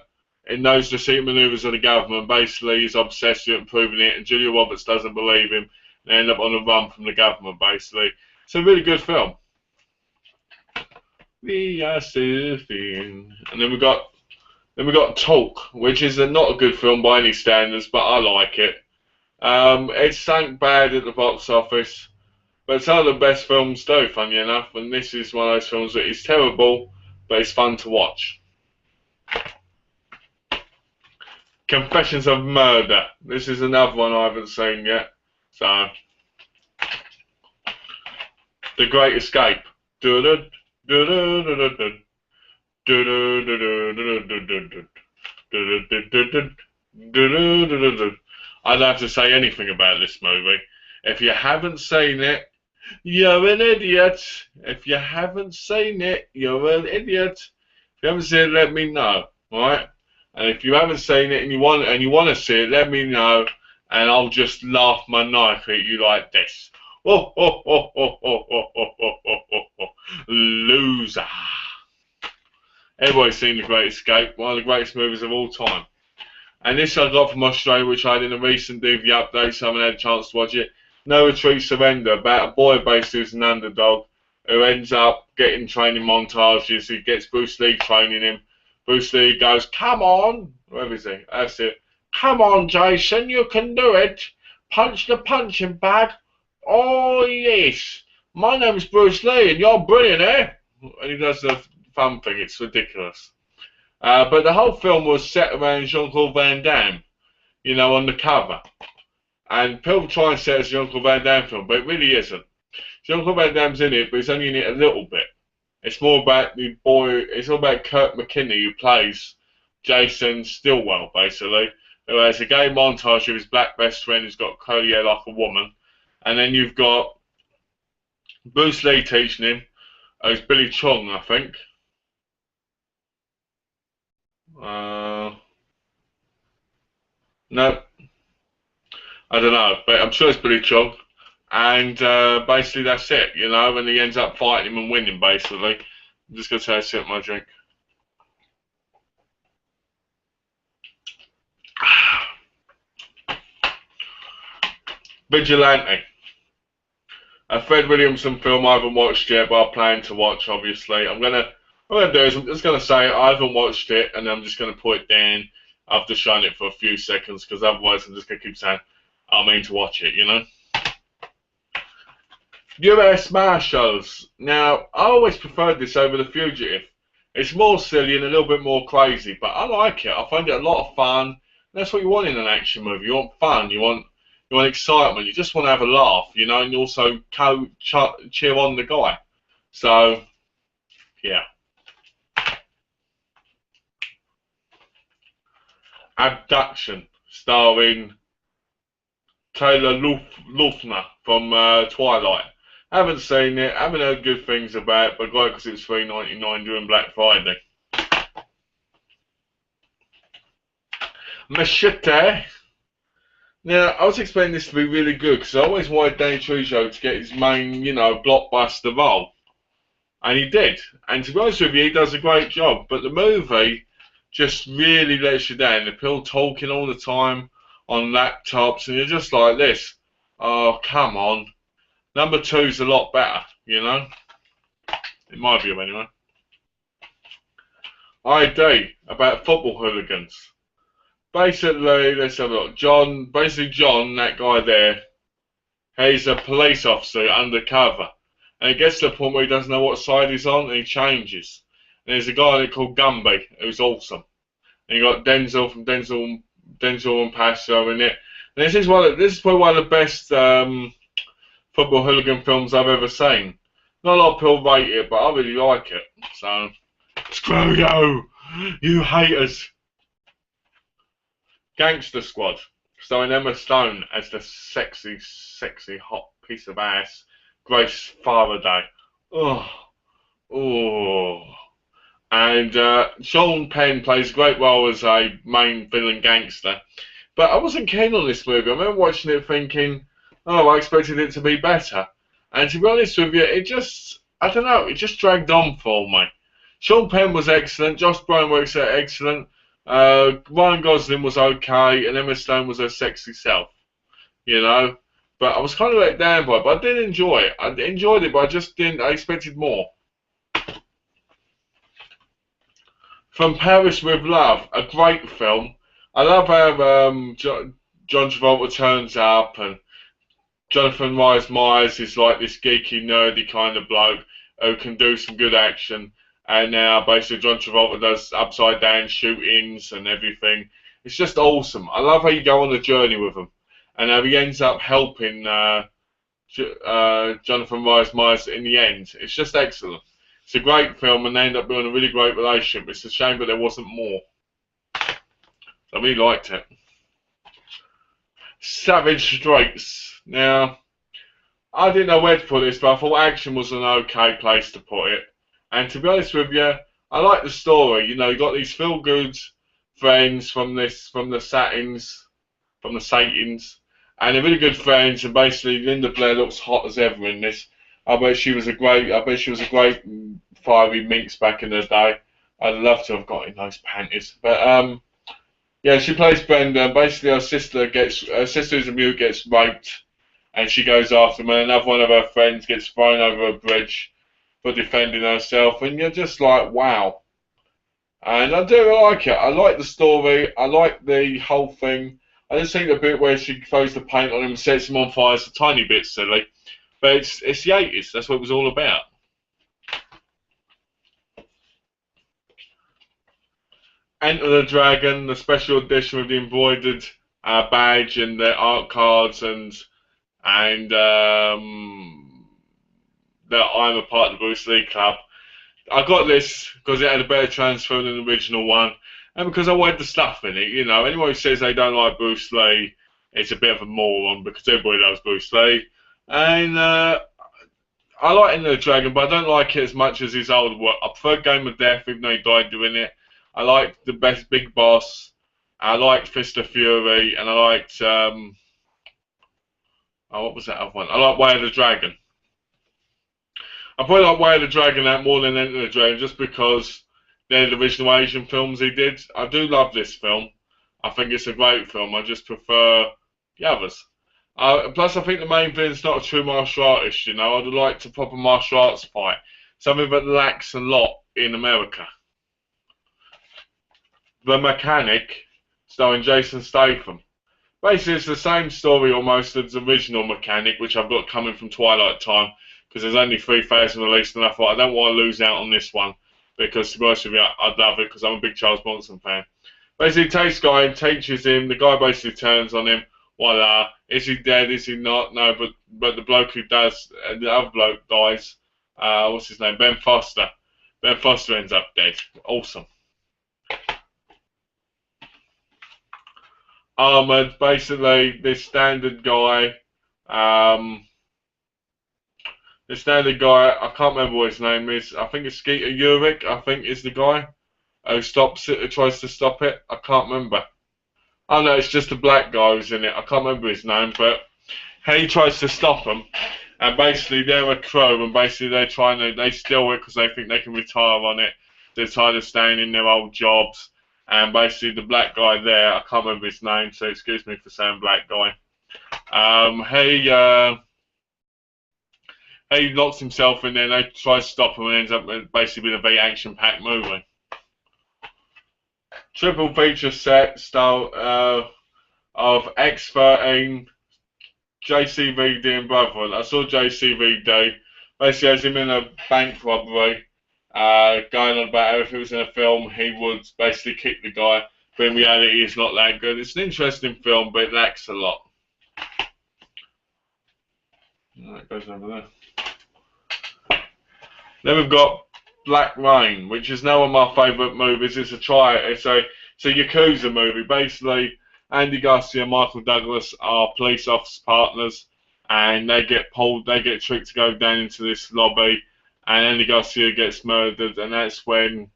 knows the secret maneuvers of the government. Basically, he's obsessed with proving it, and Julia Roberts doesn't believe him. They end up on the run from the government, basically. It's a really good film. We are surfing. And then we got Talk, which is not a good film by any standards, but I like it. It sank bad at the box office, but some of the best films do, funny enough, and this is one of those films that is terrible, but it's fun to watch. Confessions of Murder. This is another one I haven't seen yet. So, The Great Escape. I don't have to say anything about this movie. If you haven't seen it, you're an idiot. If you haven't seen it, you're an idiot. If you haven't seen it, let me know. Alright? And if you haven't seen it and you want to see it, let me know, and I'll just laugh my knife at you like this. Oh, oh, oh, oh, oh, oh, oh, oh, oh, oh, oh. Loser. Everybody's seen The Great Escape, one of the greatest movies of all time. And this I got from Australia, which I had in a recent DVD update, so I haven't had a chance to watch it. No Retreat, Surrender, about a boy basically who's an underdog who ends up getting training montages. He gets Bruce Lee training him. Bruce Lee goes, come on, where is he? That's it. Come on, Jason, you can do it. Punch the punching bag. Oh, yes. My name's Bruce Lee, and you're brilliant, eh? And he does the fun thing. It's ridiculous. But the whole film was set around Jean-Claude Van Damme, you know, on the cover. And people try and say it's a Jean-Claude Van Damme film, but it really isn't. Jean-Claude Van Damme's in it, but he's only in it a little bit. It's more about the boy, it's all about Kurt McKinney, who plays Jason Stillwell, basically, who has a gay montage of his black best friend who's got curly hair like a woman. And then you've got Bruce Lee teaching him. It's Billy Chong, I think. No, I don't know, but I'm sure it's Billy Chong. And basically that's it, you know, and he ends up fighting him and winning, basically. I'm just going to take a sip of my drink. Vigilante. A Fred Williamson film I haven't watched yet, but I plan to watch, obviously. What I'm going to do is I'm just going to say I haven't watched it, and I'm just going to put it down after showing it for a few seconds, because otherwise I'm just going to keep saying I mean to watch it, you know. US Marshals. Now, I always preferred this over The Fugitive. It's more silly and a little bit more crazy, but I like it. I find it a lot of fun. That's what you want in an action movie. You want fun. You want excitement. You just want to have a laugh, you know, and also cheer on the guy. So, yeah. Abduction, starring Taylor Lautner from Twilight. Haven't seen it, haven't heard good things about it, but got it because it was $3.99 during Black Friday. Machete. Now, I was expecting this to be really good because I always wanted Danny Trejo to get his main, you know, blockbuster role. And he did. And to be honest with you, he does a great job. But the movie just really lets you down. The people talking all the time on laptops, and you're just like this. Oh, come on. Number 2's a lot better, you know? In my view, anyway. ID, about football hooligans. Basically, let's have a look. John, that guy there, he's a police officer undercover. And it gets to the point where he doesn't know what side he's on, and he changes. And there's a guy there called Gumby, who's awesome. And you got Denzel from Denzel and Paso in it. And this is probably one of the best football hooligan films I've ever seen. Not a lot of people rate it, but I really like it. So, screw you haters. Gangster Squad, starring Emma Stone as the sexy, hot piece of ass, Grace Faraday. And Sean Penn plays a great role as a main villain gangster. But I wasn't keen on this movie. I remember watching it thinking, oh, I expected it to be better. And to be honest with you, it just dragged on for me. Sean Penn was excellent, Josh Brolin was excellent, Ryan Gosling was okay, and Emma Stone was her sexy self, you know. But I was kind of let down by it, but I did enjoy it. I enjoyed it, but I expected more. From Paris with Love, a great film. I love how John Travolta turns up, and Jonathan Rhys Meyers is like this geeky, nerdy kind of bloke who can do some good action. And now basically John Travolta does upside down shootings and everything. It's just awesome. I love how you go on a journey with him, and how he ends up helping Jonathan Rhys Meyers in the end. It's just excellent. It's a great film, and they end up building a really great relationship. It's a shame that there wasn't more. I really liked it. Savage Straits. Now, I didn't know where to put this, but I thought action was an okay place to put it. And to be honest with you, I like the story. You know, you got these feel-good friends from the Satins, and they're really good friends. And basically, Linda Blair looks hot as ever in this. I bet she was a great fiery minx back in the day. I'd love to have got in those panties. But yeah, she plays Brenda. Basically, her sister who's a mute gets raped, and she goes after him. And another one of her friends gets thrown over a bridge for defending herself. And you're just like, wow. And I do like it. I like the story. I like the whole thing. I just think the bit where she throws the paint on him and sets him on fire is a tiny bit silly. But it's the 80s. That's what it was all about. Enter the Dragon, the special edition with the embroidered badge and the art cards, and that I'm a part of the Bruce Lee Club. I got this because it had a better transfer than the original one, and because I wanted the stuff in it. You know, anyone who says they don't like Bruce Lee, it's a bit of a moron, because everybody loves Bruce Lee. And I like Enter the Dragon, but I don't like it as much as his old work. I prefer Game of Death, even though he died doing it. I liked The Best Big Boss. I liked Fist of Fury, and I liked what was that other one? I like Way of the Dragon. I probably like Way of the Dragon out more than Enter the Dragon, just because they're the original Asian films he did. I do love this film. I think it's a great film. I just prefer the others. Plus, I think the main villain's not a true martial artist. You know, I'd like a proper martial arts fight, something that lacks a lot in America. The Mechanic, starring Jason Statham. Basically, it's the same story almost as the original Mechanic, which I've got coming from Twilight Time, because there's only 3,000 released, and I thought I don't want to lose out on this one, because to be honest with you, I'd love it, because I'm a big Charles Bronson fan. Basically, he takes guy and teaches him. The guy basically turns on him. Voila. Is he dead? Is he not? No, but the bloke who does, the other bloke dies. What's his name? Ben Foster. Ben Foster ends up dead. Awesome. Armored, basically this standard guy. I can't remember what his name is. I think it's Skeeter Ulrich, I think is the guy who stops it, who tries to stop it. I can't remember. Oh no, it's just a black guy who's in it. I can't remember his name, but he tries to stop them. And basically they're a crew, and basically they steal it because they think they can retire on it. They're tired of staying in their old jobs. And basically the black guy there, I can't remember his name, so excuse me for saying black guy. He locks himself in there, and they try to stop him, and ends up basically with a very action-packed movie. Triple feature set style of X-13, JCVD and Brotherhood. I saw JCVD. Basically, has him in a bank robbery. Going on about how if it was in a film, he would basically kick the guy, but in reality, it's not that good. It's an interesting film, but it lacks a lot. It goes over there. Then we've got Black Rain, which is now one of my favourite movies. It's a Yakuza movie. Basically, Andy Garcia and Michael Douglas are police officer partners, and they get tricked to go down into this lobby. And Andy Garcia gets murdered, and that's when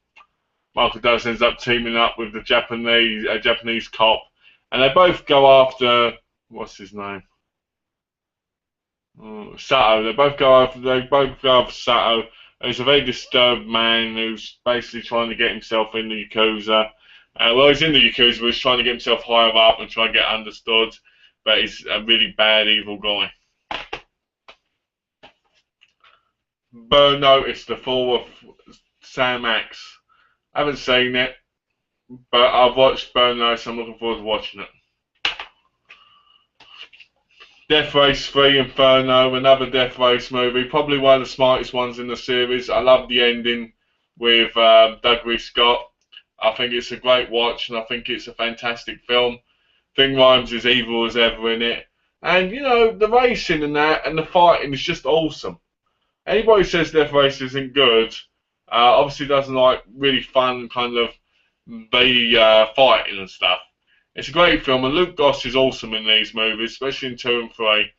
Michael Douglas ends up teaming up with the Japanese cop, and they both go after what's his name, Sato. They both go after Sato, who's a very disturbed man who's basically trying to get himself in the Yakuza. Well, he's in the Yakuza, but he's trying to get himself higher up and try and get understood, but he's a really bad, evil guy. Burn Notice, the fall of Sam Axe. I haven't seen it, but I've watched Burn, so I'm looking forward to watching it. Death Race 3 Inferno, another Death Race movie, probably one of the smartest ones in the series. I love the ending with Douglas Scott. I think it's a great watch, and I think it's a fantastic film. Ving Rhames is evil as ever in it. And, you know, the racing and that, and the fighting is just awesome. Anybody who says Death Race isn't good, obviously doesn't like really fun kind of fighting and stuff. It's a great film, and Luke Goss is awesome in these movies, especially in 2 and 3.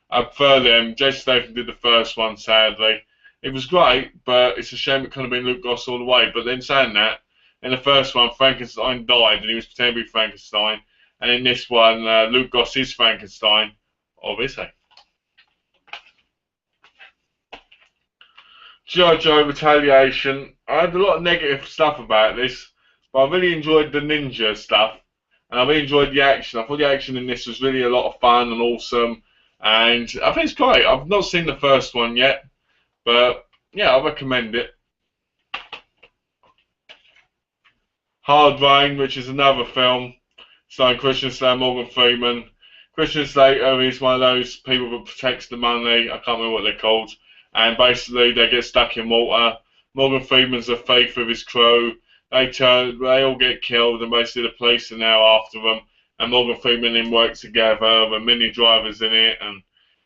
I prefer them. Jason Statham did the first one, sadly. It was great, but it's a shame it couldn't have been Luke Goss all the way. But then saying that, in the first one, Frankenstein died, and he was pretending to be Frankenstein. And in this one, Luke Goss is Frankenstein, or is he? G.I. Joe Retaliation. I had a lot of negative stuff about this, but I really enjoyed the ninja stuff, and I really enjoyed the action. I thought the action in this was really a lot of fun and awesome, and I think it's great. I've not seen the first one yet, but yeah, I recommend it. Hard Rain, which is another film starring Christian Slater, Morgan Freeman. Christian Slater is one of those people that protects the money. I can't remember what they're called. And basically, they get stuck in water. Morgan Freeman's a thief with his crew. They all get killed, and basically the police are now after them. And Morgan Freeman and him work together. The mini drivers in it, and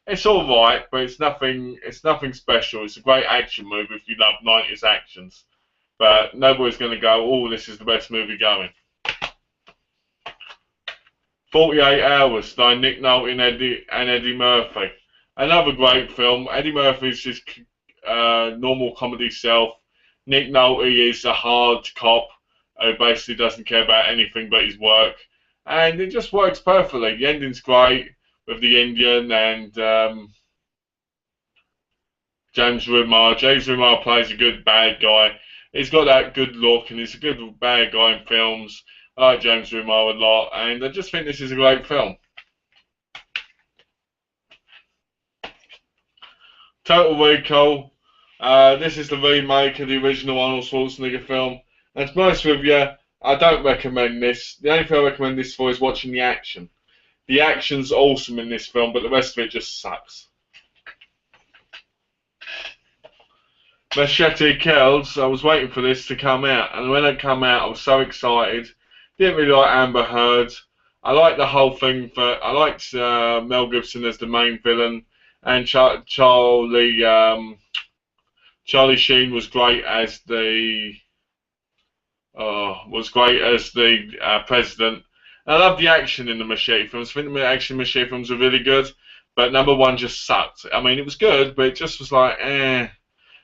it's all right, but it's nothing. It's nothing special. It's a great action movie if you love 90s actions. But nobody's going to go, oh, this is the best movie going. 48 Hours, starring Nick Nolte and Eddie Murphy. Another great film. Eddie Murphy's his normal comedy self. Nick Nolte is a hard cop who basically doesn't care about anything but his work. And it just works perfectly. The ending's great with the Indian and James Remar. James Remar plays a good bad guy. He's got that good look, and he's a good bad guy in films. I like James Remar a lot, and I just think this is a great film. Total Recall. This is the remake of the original Arnold Schwarzenegger film. And to be honest with you, I don't recommend this. The only thing I recommend this for is watching the action. The action's awesome in this film, but the rest of it just sucks. Machete Kills. I was waiting for this to come out, and when it came out, I was so excited. Didn't really like Amber Heard. I liked the whole thing, but I liked Mel Gibson as the main villain. And Charlie Sheen was great as the president. And I love the action in the Machete films. I think the action Machete films are really good, but number one just sucked. I mean, it was good, but it just was like, eh.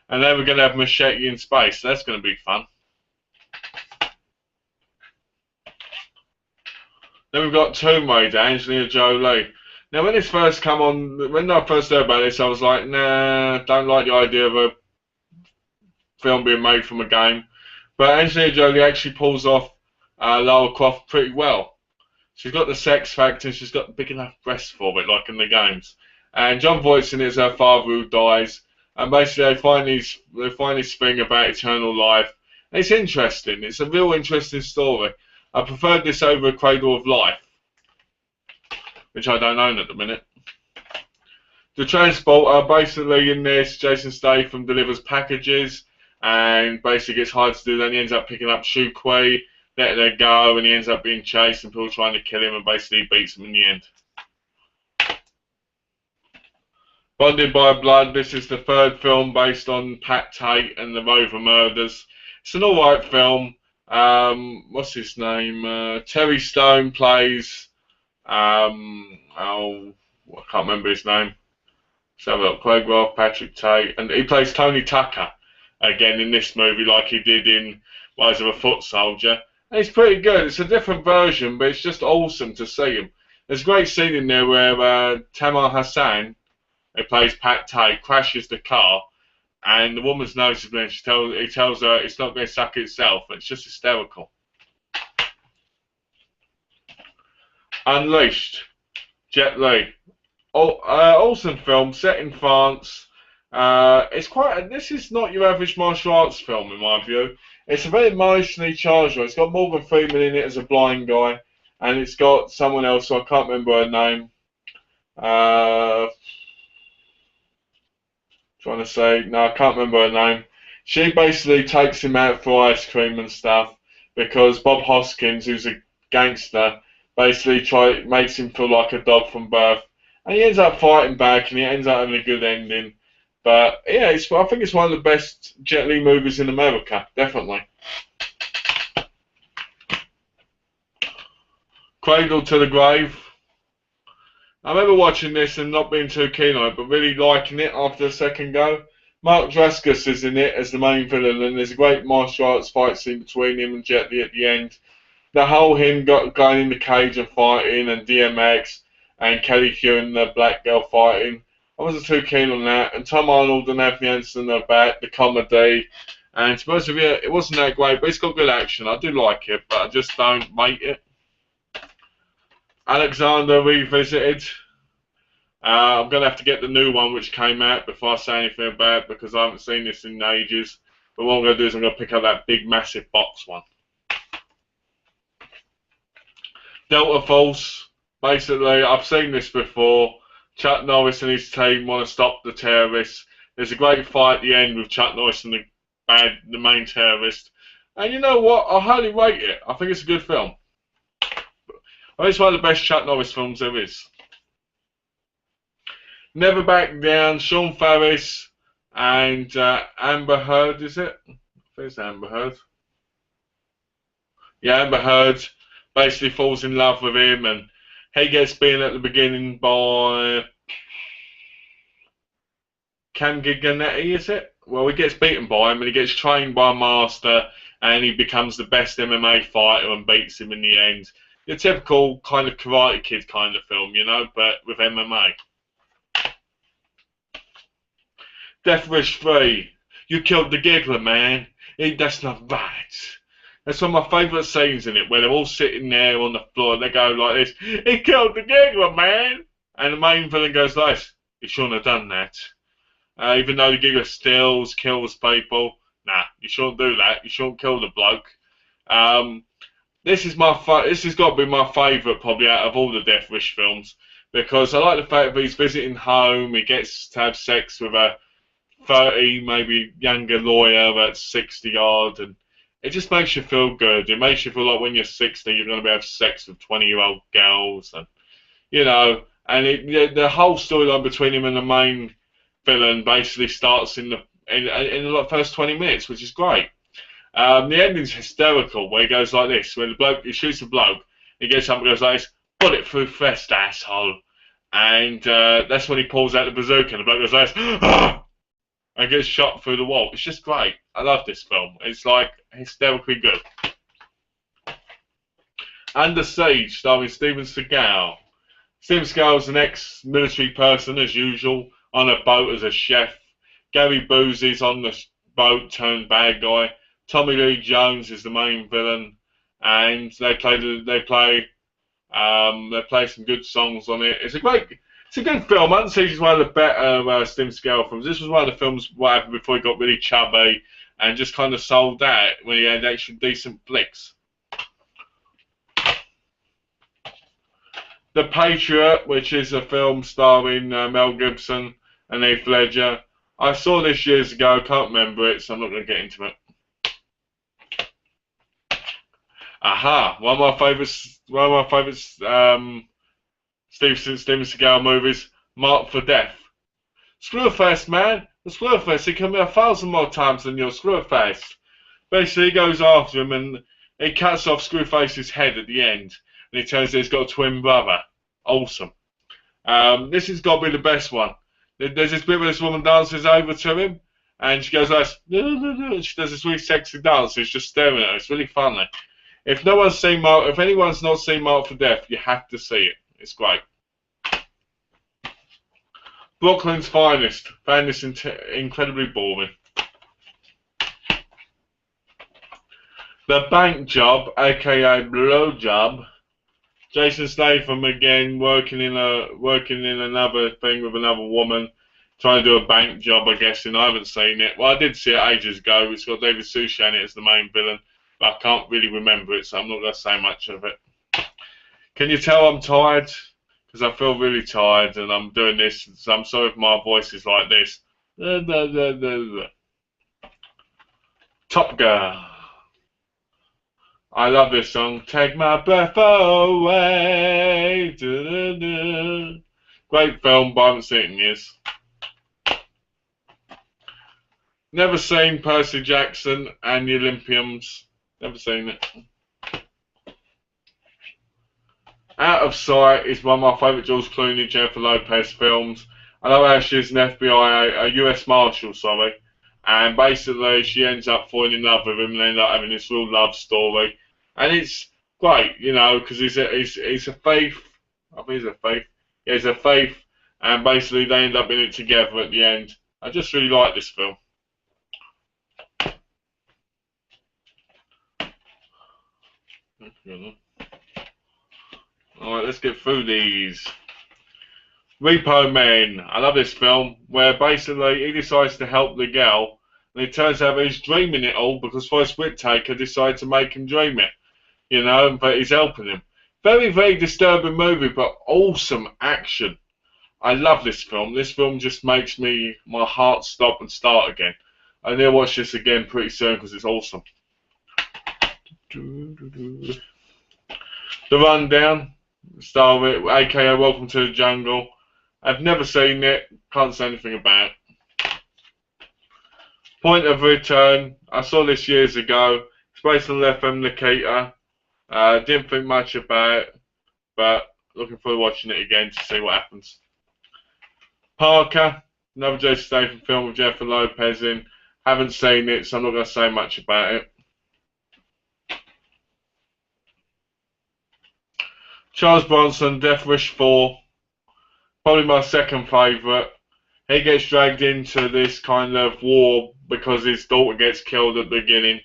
And then we're going to have Machete in space. So that's going to be fun. Then we've got Tomb Raider, Angelina Jolie. Now, when this first came on, when I first heard about this, I was like, nah, don't like the idea of a film being made from a game. But Angelina Jolie actually pulls off Lara Croft pretty well. She's got the sex factor, and she's got big enough breasts for it, like in the games. And John Voight in it is her father who dies. And basically they find this thing about eternal life. And it's interesting. It's a real interesting story. I preferred this over Cradle of Life, which I don't own at the minute. The Transporter, basically in this, Jason Statham delivers packages and basically gets hired to do that, and he ends up picking up Shu Kui, letting her go, and he ends up being chased and people trying to kill him, and basically beats him in the end. Bonded by Blood, this is the third film based on Pat Tate and the Rover murders. It's an alright film. What's his name? Terry Stone plays I can't remember his name. Let's have a look. Craig Roth, Patrick Tate, and he plays Tony Tucker again in this movie, like he did in Rise of a Foot Soldier. And it's pretty good. It's a different version, but it's just awesome to see him. There's a great scene in there where Tamar Hassan, who plays Pat Tate, crashes the car, and the woman's noticing him. He tells her it's not going to suck itself. It's just hysterical. Unleashed, Jet Li. Awesome film set in France. This is not your average martial arts film in my view. It's a very emotionally charged one. It's got Morgan Freeman in it as a blind guy, and it's got someone else, so I can't remember her name. Trying to say, no, I can't remember her name. She basically takes him out for ice cream and stuff because Bob Hoskins, who's a gangster, basically makes him feel like a dog from birth, and he ends up fighting back, and he ends up having a good ending. But yeah, I think it's one of the best Jet Li movies in America, definitely. Cradle to the Grave. I remember watching this and not being too keen on it, but really liking it after the second go. Mark Dacascos is in it as the main villain, and there's a great martial arts fight scene between him and Jet Li at the end. The whole him going in the cage and fighting, and DMX and Kelly Q and the black girl fighting. I wasn't too keen on that. And Tom Arnold and Anthony Anderson are back, the comedy. And to be honest with you, it wasn't that great, but it's got good action. I do like it, but I just don't rate it. Alexander Revisited. I'm going to have to get the new one which came out before I say anything about it because I haven't seen this in ages. But what I'm going to do is I'm going to pick up that big, massive box one. Delta Force. Basically, I've seen this before. Chuck Norris and his team want to stop the terrorists. There's a great fight at the end with Chuck Norris and the main terrorist. And you know what? I highly rate it. I think it's a good film. I think it's one of the best Chuck Norris films there is. Never Back Down, Sean Faris and Amber Heard, is it? I think it's Amber Heard. Yeah, Amber Heard basically falls in love with him, and he gets beaten at the beginning by Cam Gigannetti, is it? Well, he gets beaten by him, and he gets trained by a master, and he becomes the best MMA fighter and beats him in the end. Your typical kind of Karate Kid kind of film, you know, but with MMA. Death Wish 3. You killed the giggler, man. That's not right. That's one of my favourite scenes in it, where they're all sitting there on the floor and they go like this, he killed the giggler, man. And the main villain goes like this, he shouldn't have done that. Even though the giggler steals, kills people, nah, you shouldn't do that. You shouldn't kill the bloke. This has got to be my favourite probably out of all the Death Wish films, because I like the fact that he's visiting home, he gets to have sex with a 30, maybe younger lawyer that's 60 odd, and it just makes you feel good. It makes you feel like when you're 60, you're going to be having sex with 20-year-old girls, and you know, and the whole storyline between him and the main villain basically starts in the first 20 minutes, which is great. The ending's hysterical, where he goes like this, where he shoots the bloke, he gets up and goes like this, bullet through vest, asshole, and that's when he pulls out the bazooka, and the bloke goes like this, ah! And gets shot through the wall. It's just great. I love this film. It's like hysterically good. Under Siege, starring Steven Seagal. Steven Seagal is an ex-military person, as usual, on a boat as a chef. Gary Busey's on the boat turned bad guy. Tommy Lee Jones is the main villain, and they play some good songs on it. It's a good film. Under Siege is one of the better Steven Seagal films. This was one of the films what happened before he got really chubby and just kind of sold out when he had actually decent flicks. The Patriot, which is a film starring Mel Gibson and Heath Ledger. I saw this years ago. Can't remember it, so I'm not going to get into it. Aha! One of my favourites. Steven Seagal movies, Marked for Death. Screwfest, man. The Screwfest, he can be 1,000 more times than your Screwfest. Basically, he goes after him and he cuts off Screwface's head at the end. And he turns out he's got a twin brother. Awesome. This has got to be the best one. There's this bit where this woman dances over to him and she goes like, she does this really sexy dance. He's just staring at her. It's really funny. If anyone's not seen Marked for Death, you have to see it. It's great. Brooklyn's Finest. Found this incredibly boring. The Bank Job, aka Blow Job. Jason Statham again working in another thing with another woman. trying to do a bank job, I guess, and I haven't seen it. Well, I did see it ages ago. It's got David Suchet in it as the main villain, but I can't really remember it, so I'm not going to say much of it. Can you tell I'm tired? Because I feel really tired, and I'm doing this, so I'm sorry if my voice is like this. Top Gun. I love this song. Take my breath away. Great film, but I haven't seen it in years. Never seen Percy Jackson and the Olympians. Never seen it. Out of Sight is one of my favourite George Clooney, Jennifer Lopez films. I love how she's an FBI, a US Marshal, sorry. And basically she ends up falling in love with him and they end up having this real love story. And it's great, you know, because he's a faith. I think he's a faith. Yeah, he's a faith. And basically they end up in it together at the end. I just really like this film. Alright, let's get through these. Repo Man. I love this film where basically he decides to help the girl and it turns out he's dreaming it all because Forest Whitaker decided to make him dream it. You know, but he's helping him. Very, very disturbing movie, but awesome action. I love this film. This film just makes my heart stop and start again. I need to watch this again pretty soon because it's awesome. The Rundown. Star of it, aka Welcome to the Jungle. I've never seen it, can't say anything about it. Point of Return, I saw this years ago. It's based on FM Nikita. Didn't think much about it, but looking forward to watching it again to see what happens. Parker, another Jason Statham film with Jennifer Lopez in. Haven't seen it, so I'm not going to say much about it. Charles Bronson, Death Wish 4, probably my second favourite. He gets dragged into this kind of war because his daughter gets killed at the beginning.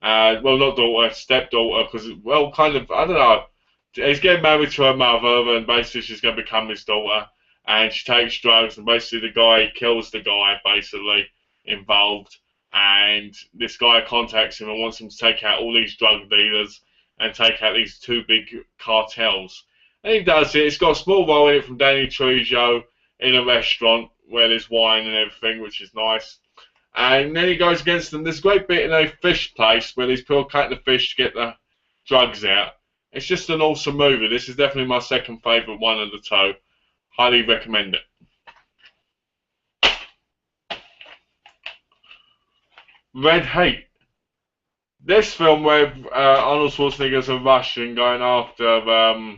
Well, not daughter, stepdaughter, because, well, kind of, I don't know. He's getting married to her mother, and basically she's going to become his daughter. And she takes drugs, and basically the guy kills the guy, basically, involved. And this guy contacts him and wants him to take out all these drug dealers and take out these two big cartels. And he does it. It's got a small role in it from Danny Trejo in a restaurant where there's wine and everything, which is nice. And then he goes against them. There's a great bit in a fish place where these people cut the fish to get the drugs out. It's just an awesome movie. This is definitely my second favourite one of the two. Highly recommend it. Red Heat. This film where Arnold Schwarzenegger's a Russian going after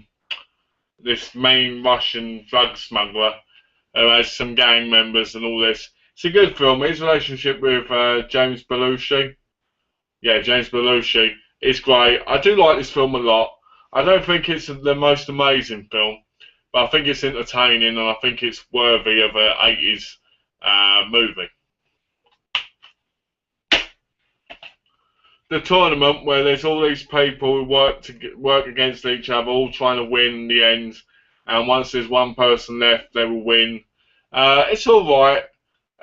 this main Russian drug smuggler who has some gang members and all this. It's a good film. His relationship with James Belushi. Yeah, James Belushi is great. I do like this film a lot. I don't think it's the most amazing film, but I think it's entertaining and I think it's worthy of an 80s movie. The Tournament, where there's all these people who work against each other, all trying to win in the end, and once there's one person left, they will win. It's all right.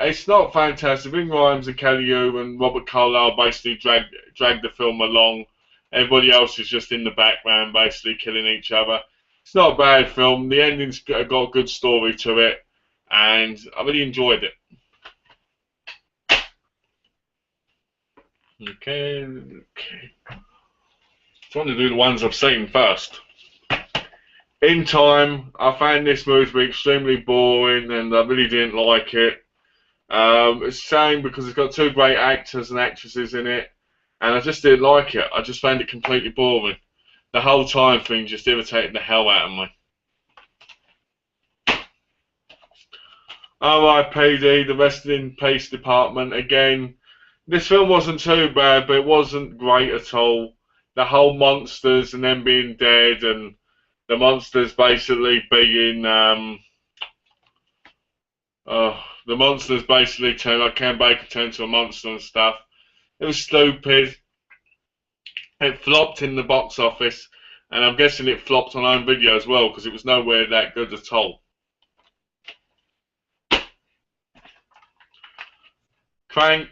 It's not fantastic. Ving Rhames and Kelly Hu and Robert Carlyle basically drag the film along. Everybody else is just in the background, basically killing each other. It's not a bad film. The ending's got a good story to it, and I really enjoyed it. Okay. Trying to do the ones I've seen first. In Time, I found this movie to be extremely boring and I really didn't like it. It's a shame because it's got two great actors and actresses in it and I just didn't like it. I just found it completely boring. The whole time thing just irritated the hell out of me. R.I.P.D. The Resting in Peace Department. Again, this film wasn't too bad, but it wasn't great at all. The whole monsters and them being dead, and the monsters basically being the monsters basically turn like Ken Baker turned to a monster and stuff. It was stupid. It flopped in the box office, and I'm guessing it flopped on home video as well because it was nowhere that good at all. Crank,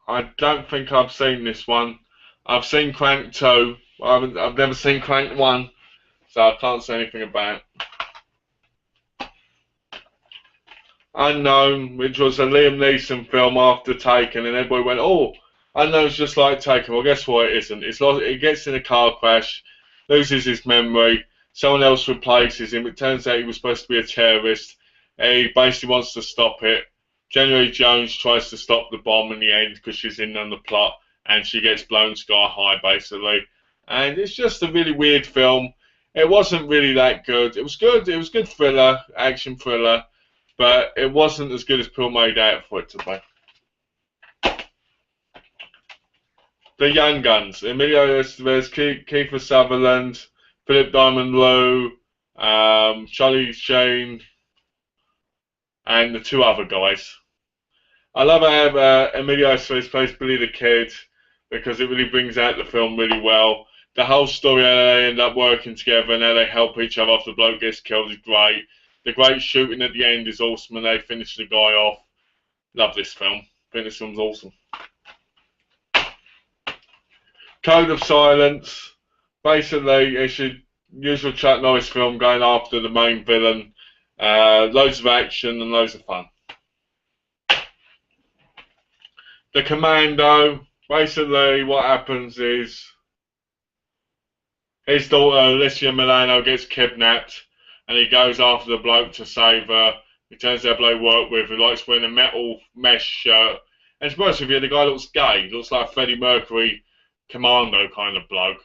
I don't think I've seen this one. I've seen Crank 2. I've never seen Crank 1, so I can't say anything about it. Unknown, which was a Liam Neeson film after Taken, and everybody went, "Oh, Unknown's just like Taken." Well, guess what? It isn't. It's like he gets in a car crash, loses his memory, someone else replaces him. It turns out he was supposed to be a terrorist. He basically wants to stop it. January Jones tries to stop the bomb in the end because she's in on the plot, and she gets blown sky high, basically. And it's just a really weird film. It wasn't really that good. It was good. It was good thriller, action thriller, but it wasn't as good as people made out for it to be. The Young Guns. Emilio Estevez, Kiefer Sutherland, Philip Diamond Lowe, Charlie Sheen, and the two other guys. I love how Emilio Estevez plays Billy the Kid because it really brings out the film really well. The whole story how they end up working together and how they help each other after the bloke gets killed is great. The great shooting at the end is awesome and they finish the guy off. Love this film. I think this film's awesome. Code of Silence. Basically, it's your usual Chuck Norris film going after the main villain. Loads of action and loads of fun. The Commando. Basically, what happens is his daughter, Alicia Milano, gets kidnapped and he goes after the bloke to save her. He turns out bloke work with who likes wearing a metal mesh shirt. And to be honest with you, the guy looks gay. He looks like a Freddie Mercury commando kind of bloke.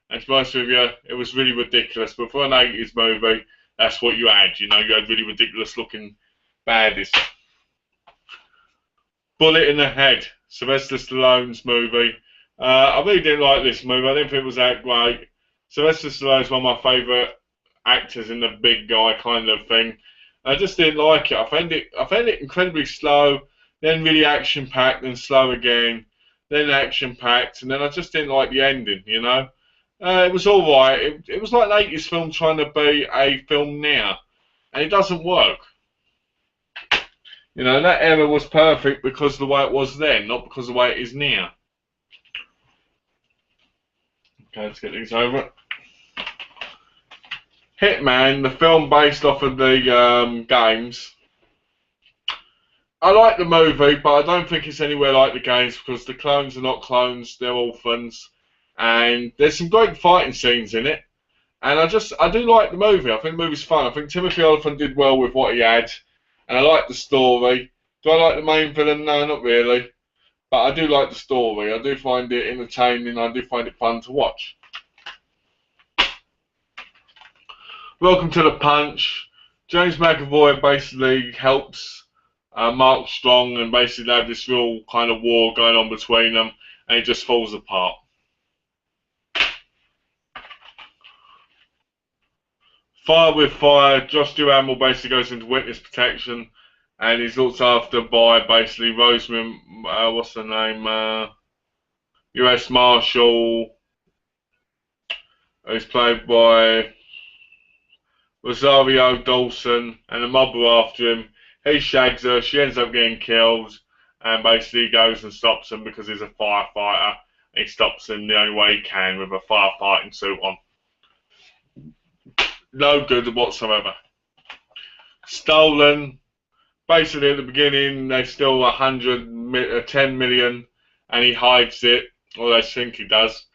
And to be honest with you, it was really ridiculous. But for an 80s movie, that's what you had. You know, you had really ridiculous looking baddies. Bullet in the Head. Sylvester Stallone's movie. I really didn't like this movie. I didn't think it was that great. Sylvester Stallone is one of my favourite actors in the big guy kind of thing. I just didn't like it. I found it incredibly slow, then really action packed, then slow again, then action packed, and then I just didn't like the ending. You know, it was all right. It was like an 80s film trying to be a film now, and it doesn't work. You know, that era was perfect because of the way it was then, not because of the way it is now. Okay, let's get these over. Hitman, the film based off of the games. I like the movie, but I don't think it's anywhere like the games because the clones are not clones, they're orphans. And there's some great fighting scenes in it. And I do like the movie. I think the movie's fun. I think Timothy Olyphant did well with what he had. And I like the story. Do I like the main villain? No, not really. But I do like the story. I do find it entertaining. I do find it fun to watch. Welcome to the Punch. James McAvoy basically helps Mark Strong and basically they have this real kind of war going on between them and it just falls apart. Fire with Fire. Josh Duhamel basically goes into witness protection and he's looked after by basically Rosamund, what's her name, US Marshal, who's played by Rosario Dawson, and the mob are after him. He shags her, she ends up getting killed, and basically he goes and stops him because he's a firefighter. He stops him the only way he can with a firefighting suit on. No good whatsoever. Stolen. Basically at the beginning they steal 10 million and he hides it, or they think he does.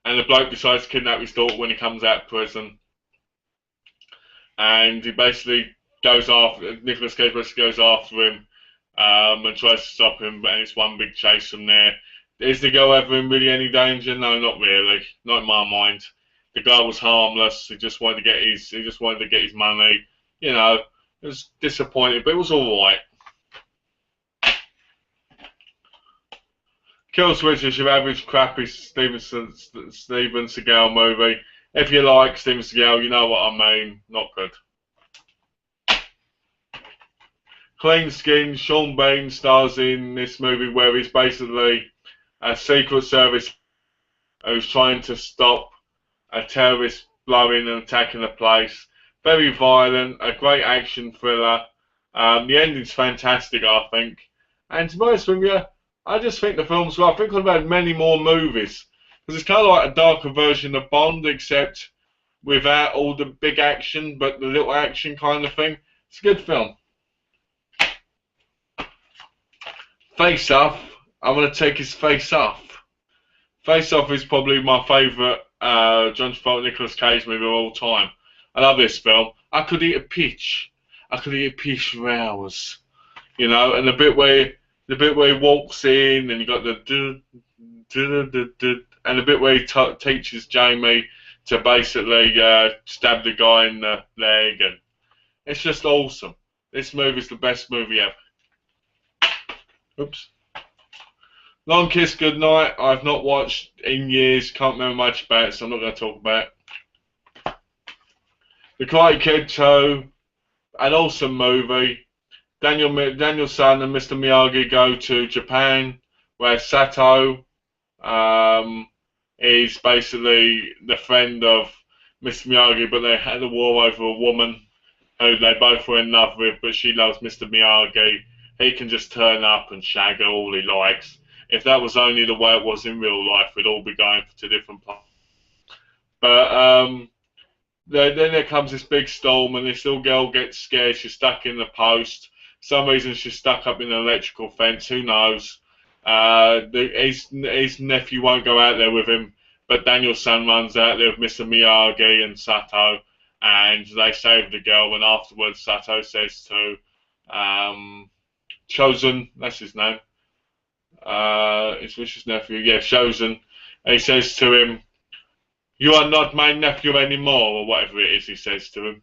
And the bloke decides to kidnap his daughter when he comes out of prison. And he basically goes after, Nicolas Cage basically goes after him and tries to stop him, and it's one big chase from there. Is the girl ever in really any danger? No, not really. Not in my mind. The guy was harmless. He just wanted to get his money. You know, it was disappointing, but it was all right. Kill Switch is your average crappy Steven Seagal movie. If you like Steven Seagal, you know what I mean. Not good. Clean Skin. Sean Bean stars in this movie where he's basically a Secret Service who's trying to stop a terrorist blowing and attacking a place. Very violent, a great action thriller. The ending's fantastic, I think. And to be honest with you, I just think the film's well. I think I've had many more movies. Because it's kind of like a darker version of Bond, except without all the big action, but the little action kind of thing. It's a good film. Face Off. I'm going to take his Face Off. Face Off is probably my favourite John Travolta Nicolas Cage movie of all time. I love this film. I could eat a peach. I could eat a peach for hours. You know, and the bit where he walks in and you got the and the bit where he teaches Jamie to basically stab the guy in the leg, and it's just awesome. This movie's the best movie ever. Oops. Long Kiss Goodnight, I've not watched in years, can't remember much about it, so I'm not going to talk about it. The Karate Kid 2, an awesome movie. Daniel San and Mr. Miyagi go to Japan, where Sato is basically the friend of Mr. Miyagi, but they had a war over a woman who they both were in love with, but she loves Mr. Miyagi. He can just turn up and shag her all he likes. If that was only the way it was in real life, we'd all be going to different places. But then there comes this big storm, and this little girl gets scared. She's stuck in the post. For some reason, she's stuck up in an electrical fence. Who knows? His nephew won't go out there with him, but Daniel's son runs out there with Mr. Miyagi and Sato, and they save the girl. And afterwards, Sato says to Chosen, that's his name, his vicious nephew, yeah, Chosen, and he says to him, "You are not my nephew anymore," or whatever it is he says to him.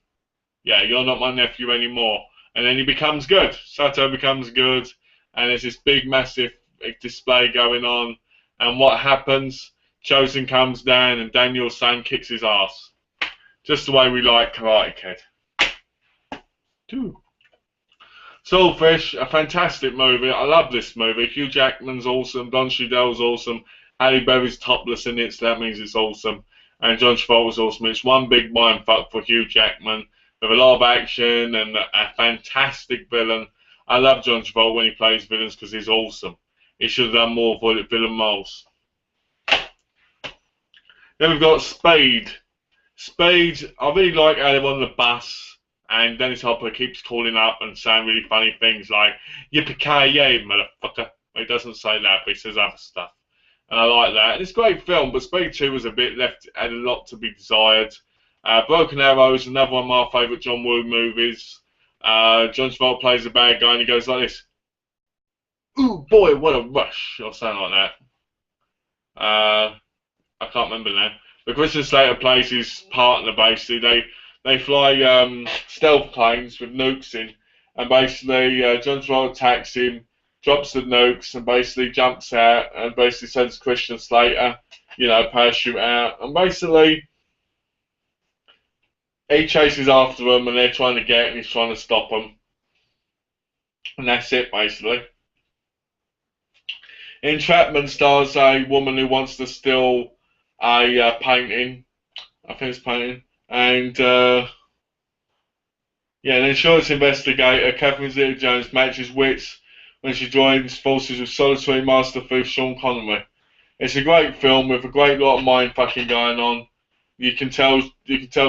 Yeah, you're not my nephew anymore. And then he becomes good. Sato becomes good, and there's this big, massive display going on. And what happens? Chosen comes down, and Daniel's son kicks his ass. Just the way we like Karate Kid. Swordfish, a fantastic movie. I love this movie. Hugh Jackman's awesome. Don Cheadle's awesome. Halle Berry's topless in it, so that means it's awesome. And John Travolta's awesome. It's one big mindfuck for Hugh Jackman with a lot of action and a fantastic villain. I love John Travolta when he plays villains because he's awesome. He should have done more for villain roles. Then we've got Spade. Spade, I really like how they're on the bus. And Dennis Hopper keeps calling up and saying really funny things like, "Yippee-ki-yay, motherfucker." He doesn't say that, but he says other stuff. And I like that. And it's a great film, but Speed 2 was a bit left, had a lot to be desired. Broken Arrow is another one of my favourite John Woo movies. John Travolta plays a bad guy and he goes like this, "Ooh, boy, what a rush," or something like that. I can't remember now. But Christian Slater plays his partner, basically. They fly stealth planes with nukes in, and basically John Travolta attacks him, drops the nukes, and basically jumps out, and basically sends Christian Slater, you know, parachute out, and basically he chases after them, and they're trying to get, and he's trying to stop them, and that's it basically. Entrapment stars a woman who wants to steal a painting. I think it's painting. And yeah, an insurance investigator, Catherine Zeta-Jones, matches wits when she joins forces with solitary master thief Sean Connery. It's a great film with a great lot of mind fucking going on. You can tell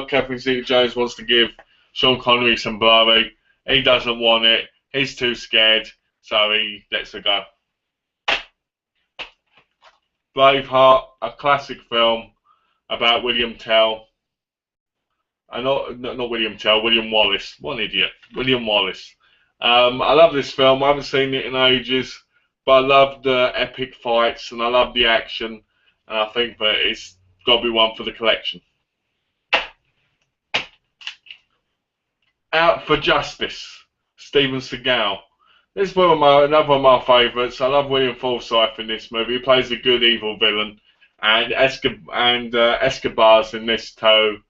Catherine Zeta-Jones wants to give Sean Connery some blurry. He doesn't want it. He's too scared, so he lets her go. Braveheart, a classic film about William Tell. Not William Tell, William Wallace. What an idiot. William Wallace. I love this film. I haven't seen it in ages, but I love the epic fights and I love the action. And I think that it's got to be one for the collection. Out for Justice, Steven Seagal. This is another one of my favourites. I love William Forsythe in this movie. He plays a good evil villain. And Escobar's in this too.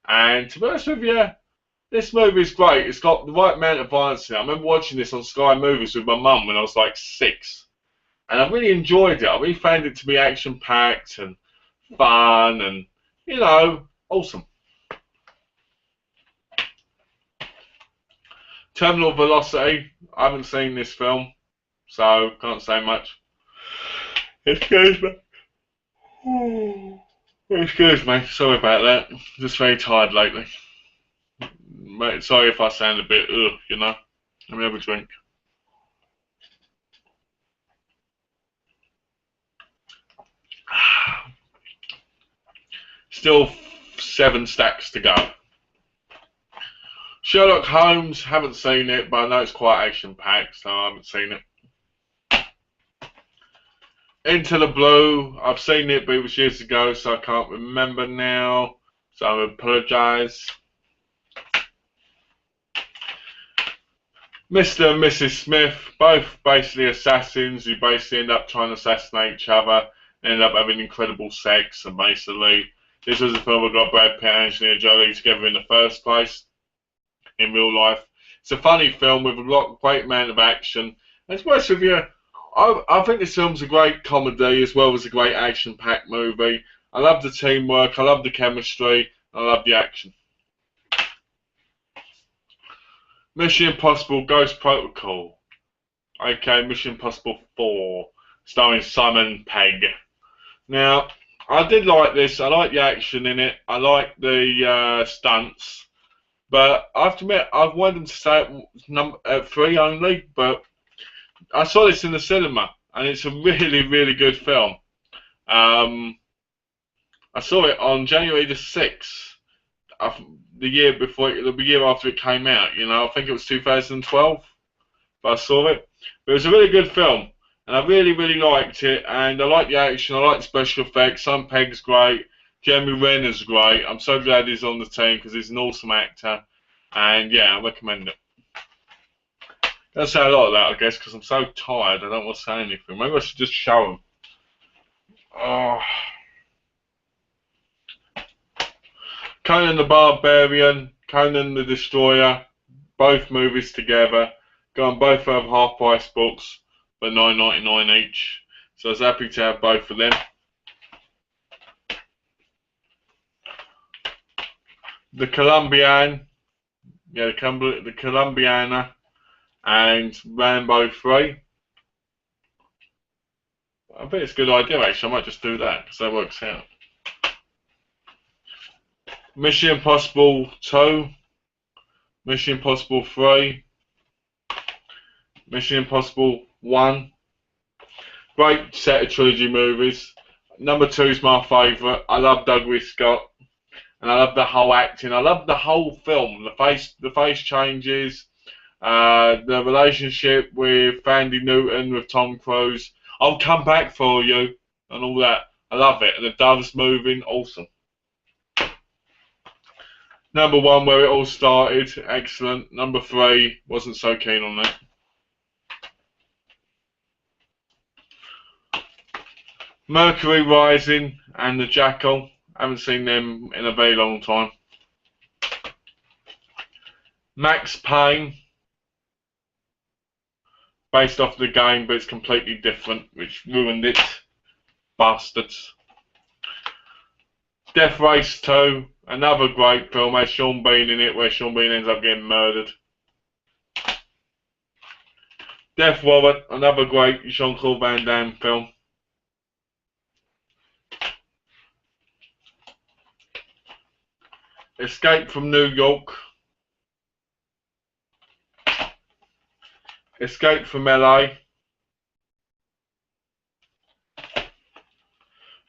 And to be honest with you, this movie is great. It's got the right amount of violence in it. I remember watching this on Sky Movies with my mum when I was like 6. And I really enjoyed it. I really found it to be action-packed and fun and, you know, awesome. Terminal Velocity. I haven't seen this film, so can't say much. Excuse me. Excuse me. Sorry about that. Just very tired lately. Mate, sorry if I sound a bit you know. Let me have a drink. Still 7 stacks to go. Sherlock Holmes, haven't seen it, but I know it's quite action-packed, so I haven't seen it. Into the Blue, I've seen it, but it was years ago, so I can't remember now, so I apologise. Mr. and Mrs. Smith, both basically assassins who basically end up trying to assassinate each other and end up having incredible sex, and basically this was a film that got Brad Pitt and Angelina Jolie together in the first place, in real life. It's a funny film with a great amount of action. And to be honest with you, I think this film's a great comedy as well as a great action-packed movie. I love the teamwork, I love the chemistry, I love the action. Mission Impossible Ghost Protocol. Okay, Mission Impossible 4, starring Simon Pegg. Now, I did like this. I like the action in it. I like the stunts. But I have to admit, I've wanted them to stay at 3 only. But I saw this in the cinema, and it's a really, really good film. I saw it on January the 6th. The year before, the year after it came out, you know, I think it was 2012, but I saw it. But it was a really good film, and I really, really liked it, and I like the action, I like the special effects. Simon Pegg's great, Jeremy Renner's great. I'm so glad he's on the team because he's an awesome actor, and yeah, I recommend it. Don't say a lot of that, I guess, because I'm so tired, I don't want to say anything. Maybe I should just show them. Oh. Conan the Barbarian, Conan the Destroyer, both movies together. Go on, both have half-price books for $9.99 each. So I was happy to have both of them. The Colombian, yeah, the Colombiana, and Rambo 3. I think it's a good idea, actually. I might just do that because that works out. Mission Impossible 2, Mission Impossible 3, Mission Impossible 1. Great set of trilogy movies. Number 2 is my favourite. I love Douglas Scott, and I love the whole acting. I love the whole film. The face changes, the relationship with Andy Newton, with Tom Cruise. I'll come back for you, and all that. I love it. And the doves moving, awesome. Number 1, where it all started, excellent. Number 3, wasn't so keen on that. Mercury Rising and The Jackal, haven't seen them in a very long time. Max Payne, based off the game, but it's completely different, which ruined it. Bastards. Death Race 2, another great film, has Sean Bean in it, where Sean Bean ends up getting murdered. Death Warrant, another great Jean-Claude Van Damme film. Escape from New York. Escape from LA.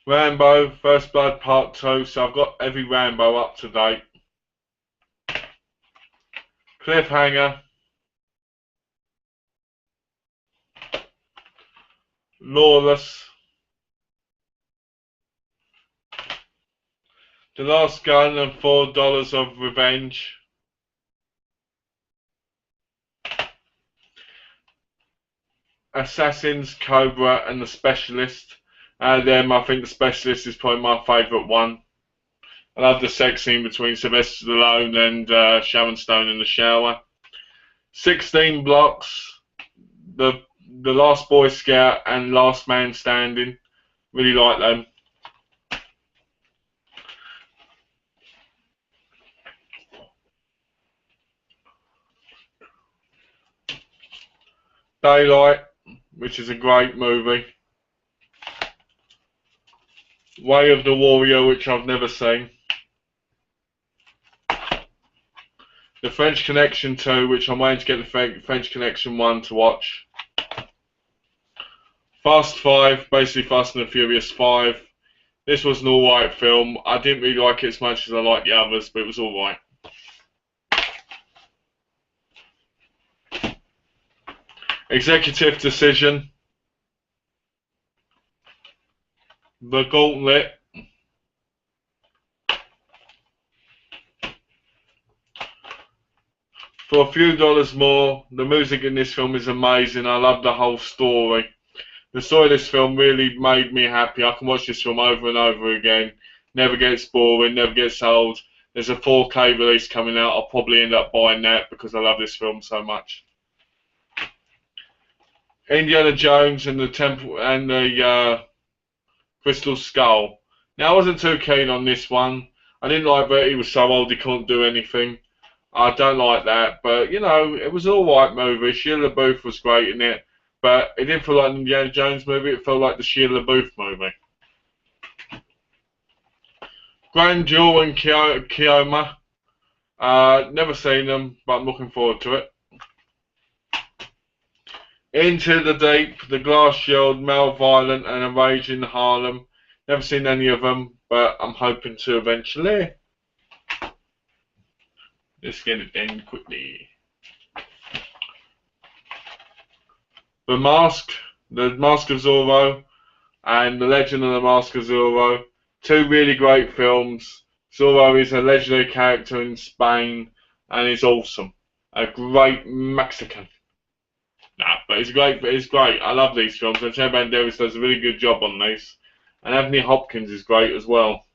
Rambo, First Blood Part 2, so I've got every Rambo up to date. Cliffhanger. Lawless. The Last Gun and $4 of Revenge. Assassins, Cobra, and The Specialist. Them, I think The Specialist is probably my favourite one. I love the sex scene between Sylvester Stallone and Sharon Stone in the shower. 16 Blocks, the Last Boy Scout, and Last Man Standing. Really like them. Daylight, which is a great movie. Way of the Warrior, which I've never seen. The French Connection 2, which I'm waiting to get the French Connection 1 to watch. Fast 5, basically Fast and the Furious 5. This was an alright film. I didn't really like it as much as I liked the others, but it was alright. Executive Decision. The Gauntlet. For a few dollars more, the music in this film is amazing. I love the whole story. The story of this film really made me happy. I can watch this film over and over again. Never gets boring, never gets old. There's a 4K release coming out. I'll probably end up buying that because I love this film so much. Indiana Jones and the Temple and the Crystal Skull. Now, I wasn't too keen on this one. I didn't like that he was so old he couldn't do anything. I don't like that, but you know, it was an alright movie. Shia LaBeouf was great in it, but it didn't feel like an Indiana Jones movie, it felt like the Shia LaBeouf movie. Grandeur and Keoma. Never seen them, but I'm looking forward to it. Into the Deep, The Glass Shield, Malviolent and A Rage in Harlem. Never seen any of them, but I'm hoping to eventually. Let's get it in quickly. The Mask of Zorro, and The Legend of the Mask of Zorro. Two really great films. Zorro is a legendary character in Spain, and he's awesome. A great Mexican. Nah, but it's great. It's great. I love these films. Antonio Banderas does a really good job on these, and Anthony Hopkins is great as well.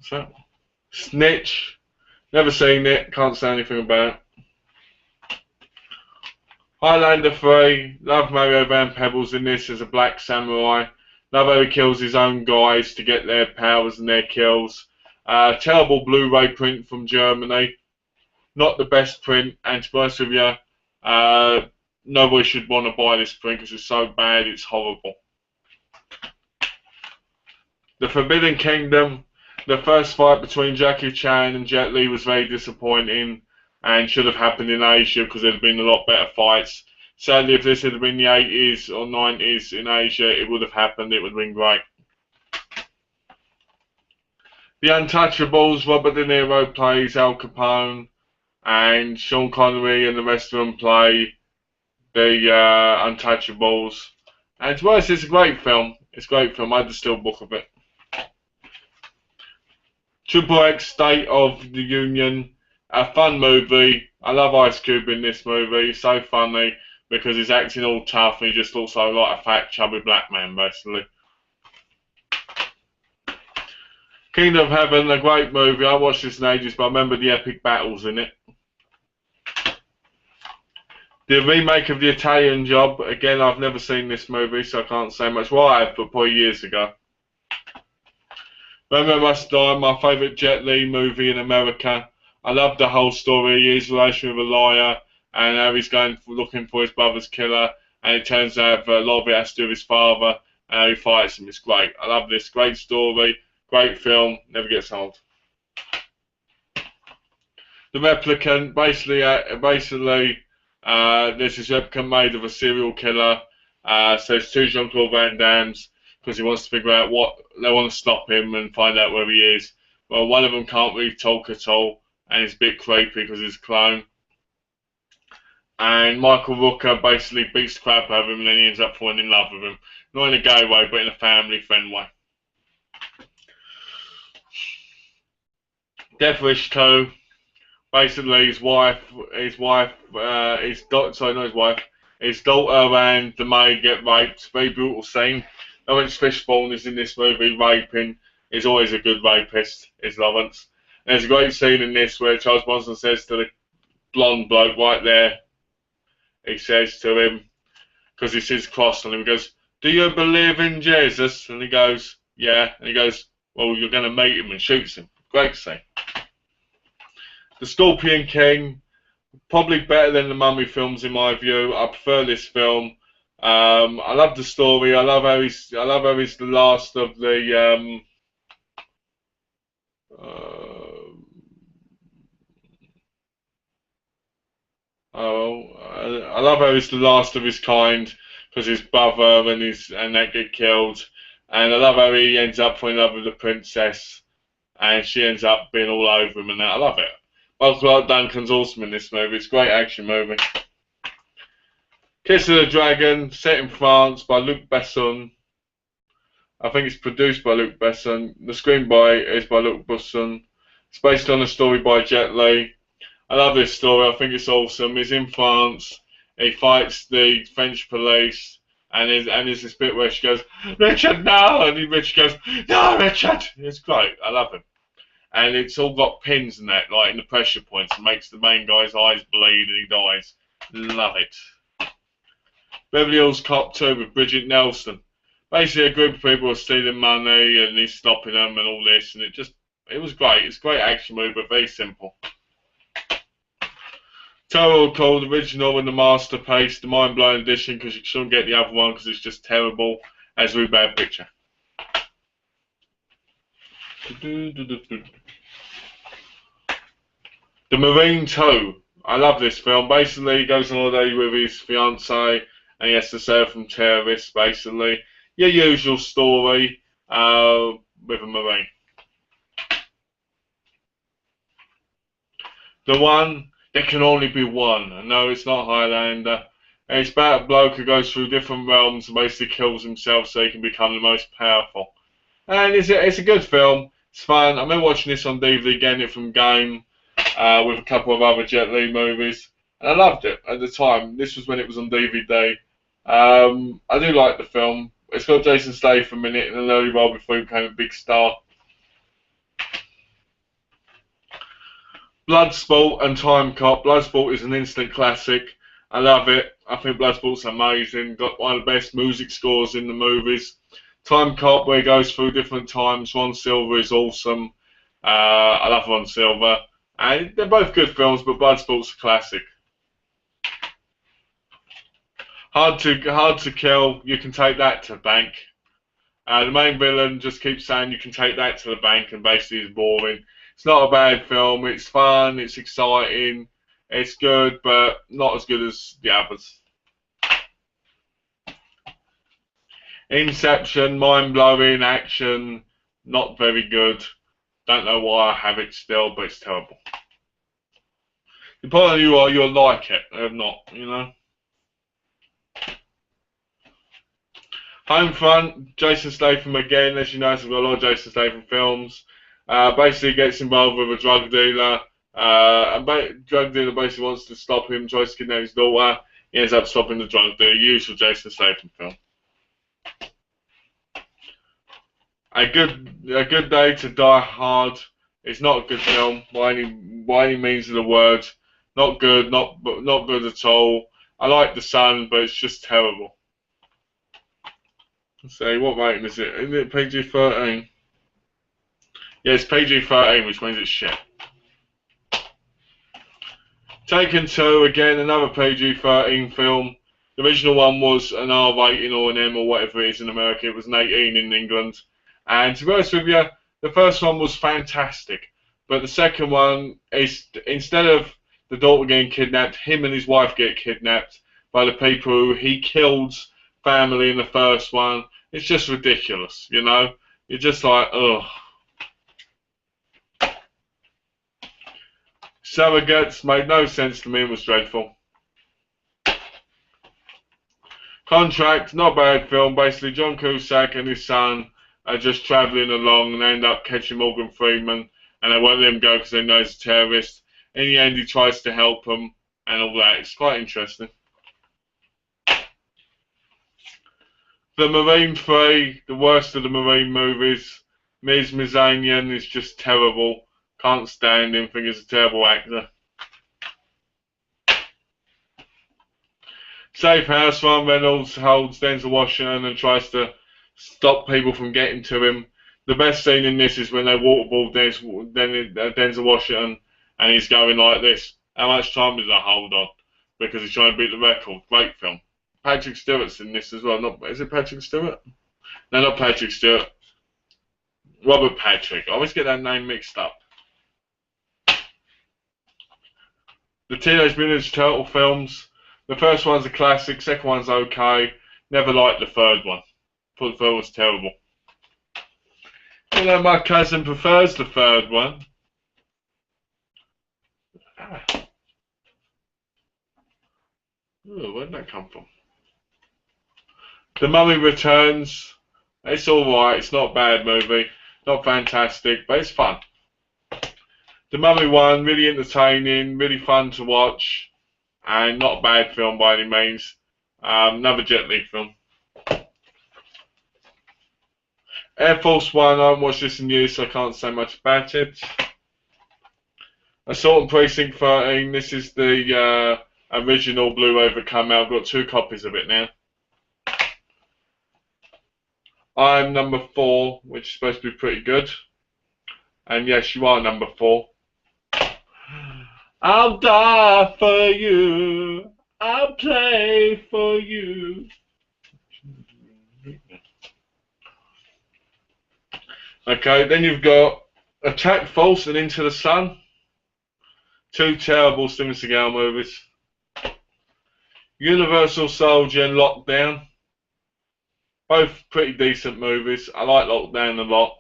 So, Snitch. Never seen it. Can't say anything about it. Highlander 3. Love Mario Van Peebles in this as a black samurai. Love how he kills his own guys to get their powers and their kills. Terrible Blu-ray print from Germany. Not the best print, and to be honest with you, nobody should want to buy this print because it's so bad, it's horrible. The Forbidden Kingdom. The first fight between Jackie Chan and Jet Li was very disappointing and should have happened in Asia because there had been a lot better fights. Sadly, if this had been the 80s or 90s in Asia, it would have happened. It would have been great. The Untouchables. Robert De Niro plays Al Capone, and Sean Connery and the rest of them play the Untouchables. And to be honest, it's a great film. It's a great film. I had the steelbook of it. Triple X State of the Union. A fun movie. I love Ice Cube in this movie. He's so funny because he's acting all tough and he just looks like a fat, chubby black man, basically. Kingdom of Heaven, a great movie. I watched this in ages, but I remember the epic battles in it. The remake of The Italian Job. Again, I've never seen this movie, so I can't say much. Well, I have, but probably years ago. Remember Must Die, my favourite Jet Li movie in America. I love the whole story. His relation with a liar and how he's going looking for his brother's killer, and it turns out that a lot of it has to do with his father and how he fights him. It's great. I love this. Great story, great film, never gets old. The Replicant, basically there's this replicant made of a serial killer. So it's two Jean-Claude Van Dammes because he wants to figure out what they want to stop him and find out where he is. Well, one of them can't really talk at all, and he's a bit creepy because he's a clone. And Michael Rooker basically beats the crap out of him, and then he ends up falling in love with him. Not in a gay way, but in a family friend way. Death Wish 2. Basically, his daughter and the maid get raped. Very brutal scene. Lawrence Fishburne is in this movie raping. He's always a good rapist, is Lawrence. And there's a great scene in this where Charles Bronson says to the blonde bloke right there, he says to him, because he sees a cross on him, he goes, "Do you believe in Jesus?" And he goes, "Yeah." And he goes, "Well, you're going to meet him," and shoots him. Great scene. The Scorpion King, probably better than the Mummy films in my view. I prefer this film. I love the story. I love how he's the last of the. I love how he's the last of his kind because his brother and that get killed, and I love how he ends up falling in love with the princess, and she ends up being all over him and that. I love it. Michael Clarke Duncan's awesome in this movie. It's a great action movie. Kiss of the Dragon, set in France by Luc Besson. I think it's produced by Luc Besson. The screenplay is by Luc Besson. It's based on a story by Jet Li. I love this story. I think it's awesome. He's in France. He fights the French police, and there's this bit where she goes, "Richard, no!" and Richard goes, "No, Richard!" It's great. I love it. And it's all got pins in that, like in the pressure points. It makes the main guy's eyes bleed and he dies. Love it. Beverly Hills Cop 2 with Bridget Nelson. Basically, a group of people are stealing money and he's stopping them and all this, and it was great. It's a great action movie, but very simple. Total Recall, the original and the masterpiece, the mind-blowing edition, because you shouldn't get the other one because it's just terrible. As a really bad picture. The Marine 2. I love this film. Basically, he goes on holiday with his fiancée and he has to save from terrorists, basically. Your usual story with a Marine. The One. There can only be one. No, it's not Highlander. And it's about a bloke who goes through different realms and basically kills himself so he can become the most powerful. And it's a good film. It's fun. I remember watching this on DVD, getting it from Game, with a couple of other Jet Li movies. And I loved it at the time. This was when it was on DVD. I do like the film. It's got Jason Statham in it in an early role before he became a big star. Bloodsport and Time Cop. Bloodsport is an instant classic. I love it. I think Bloodsport's amazing. Got one of the best music scores in the movies. Time Cop, where he goes through different times. Ron Silver is awesome. I love Ron Silver. And they're both good films, but Bloodsport's a classic. Hard to Kill. You can take that to the bank. The main villain just keeps saying you can take that to the bank, and basically is boring. It's not a bad film. It's fun. It's exciting. It's good, but not as good as the others. Inception, mind-blowing action, not very good. Don't know why I have it still, but it's terrible. Depending on you are, you'll like it. If not, you know. Homefront, Jason Statham again. As you know, we've got a lot of Jason Statham films. Basically gets involved with a drug dealer. Drug dealer basically wants to stop him, tries to kidnap his daughter. He ends up stopping the drug dealer. Usual Jason Statham film. A Good Day to Die Hard. It's not a good film by any means of the word. Not good, not good at all. I like The Sun, but it's just terrible. Let's see, what rating is it? Is it PG-13? Yeah, it's PG-13, which means it's shit. Taken 2, again, another PG-13 film. The original one was an R rating or an M or whatever it is in America. It was an 18 in England. And to be honest with you, the first one was fantastic. But the second one is, instead of the daughter getting kidnapped, him and his wife get kidnapped by the people who he killed family in the first one. It's just ridiculous, you know? You're just like, ugh. Surrogates made no sense to me and was dreadful. Contract, not a bad film. Basically, John Cusack and his son are just travelling along and they end up catching Morgan Freeman, and they won't let him go because they know he's a terrorist. In the end, he tries to help them and all that. It's quite interesting. The Marine 3, the worst of the Marine movies. Ms. Mizanian is just terrible. Can't stand him, think he's a terrible actor. Safe House, Ryan Reynolds holds Denzel Washington and tries to stop people from getting to him. The best scene in this is when they waterboard Denzel Washington and he's going like this. How much time did I hold on? Because he's trying to beat the record. Great film. Patrick Stewart's in this as well. Is it Patrick Stewart? No, not Patrick Stewart. Robert Patrick. I always get that name mixed up. The Teenage Mutant Ninja Turtle films. The first one's a classic. Second one's okay. Never liked the third one. Thought the third was terrible. You know, my cousin prefers the third one. Ooh, where did that come from? The Mummy Returns. It's alright. It's not a bad movie. Not fantastic, but it's fun. The Mummy one, really entertaining, really fun to watch, and not a bad film by any means. Another Jet Li film. Air Force One, I haven't watched this in years, so I can't say much about it. Assault on Precinct 13, this is the original Blu-ray that came out. I've got 2 copies of it now. I'm number 4, which is supposed to be pretty good. And yes, you are number 4. I'll die for you. I'll play for you. Okay, then you've got Attack False and Into the Sun. 2 terrible Steven Seagal movies. Universal Soldier and Lockdown. Both pretty decent movies. I like Lockdown a lot.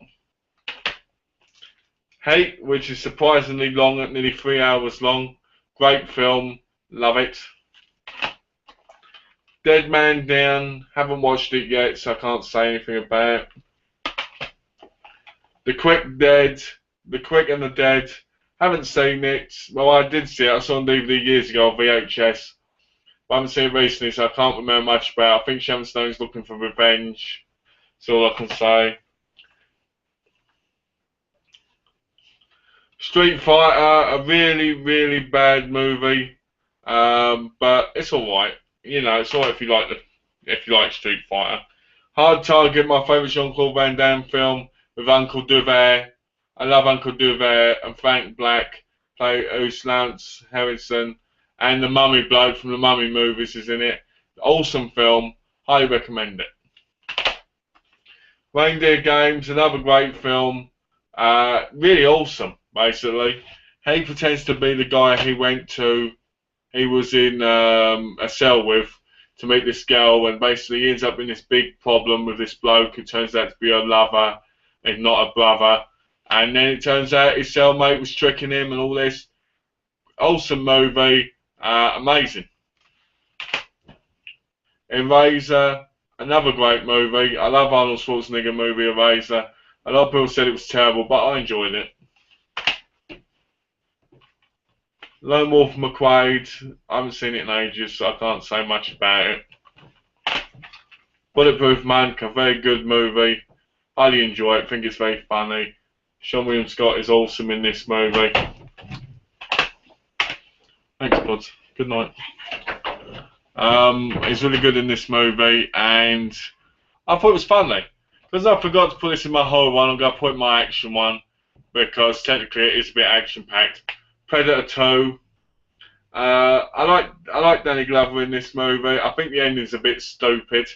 Hate, which is surprisingly long, at nearly 3 hours long. Great film. Love it. Dead Man Down. Haven't watched it yet, so I can't say anything about it. The Quick and the Dead. Haven't seen it. Well, I did see it. I saw it on DVD years ago on VHS. I haven't seen it recently, so I can't remember much about it. I think Sharon Stone's looking for revenge. That's all I can say. Street Fighter, a really, really bad movie, but it's all right. You know, it's all right if you like Street Fighter. Hard Target, my favourite Jean-Claude Van Damme film with Uncle Duvert. I love Uncle Duvert, and Frank Black play Lance Henriksen, and the Mummy bloke from the Mummy movies is in it. Awesome film, highly recommend it. Reindeer Games, another great film, really awesome. Basically, he pretends to be the guy he was in a cell with to meet this girl, and basically he ends up in this big problem with this bloke who turns out to be a lover and not a brother, and then it turns out his cellmate was tricking him and all this. Awesome movie, amazing. Eraser, another great movie. I love Arnold Schwarzenegger movie Eraser. A lot of people said it was terrible, but I enjoyed it. Lone Wolf McQuade, I haven't seen it in ages, so I can't say much about it. Bulletproof Monk, a very good movie. Highly enjoy it, think it's very funny. Sean William Scott is awesome in this movie. Thanks, bud. Good night. He's really good in this movie, and I thought it was funny. Because I forgot to put this in my horror one, I'm going to put it in my action one, because technically it is a bit action-packed. Predator 2. I like Danny Glover in this movie. I think the ending's a bit stupid,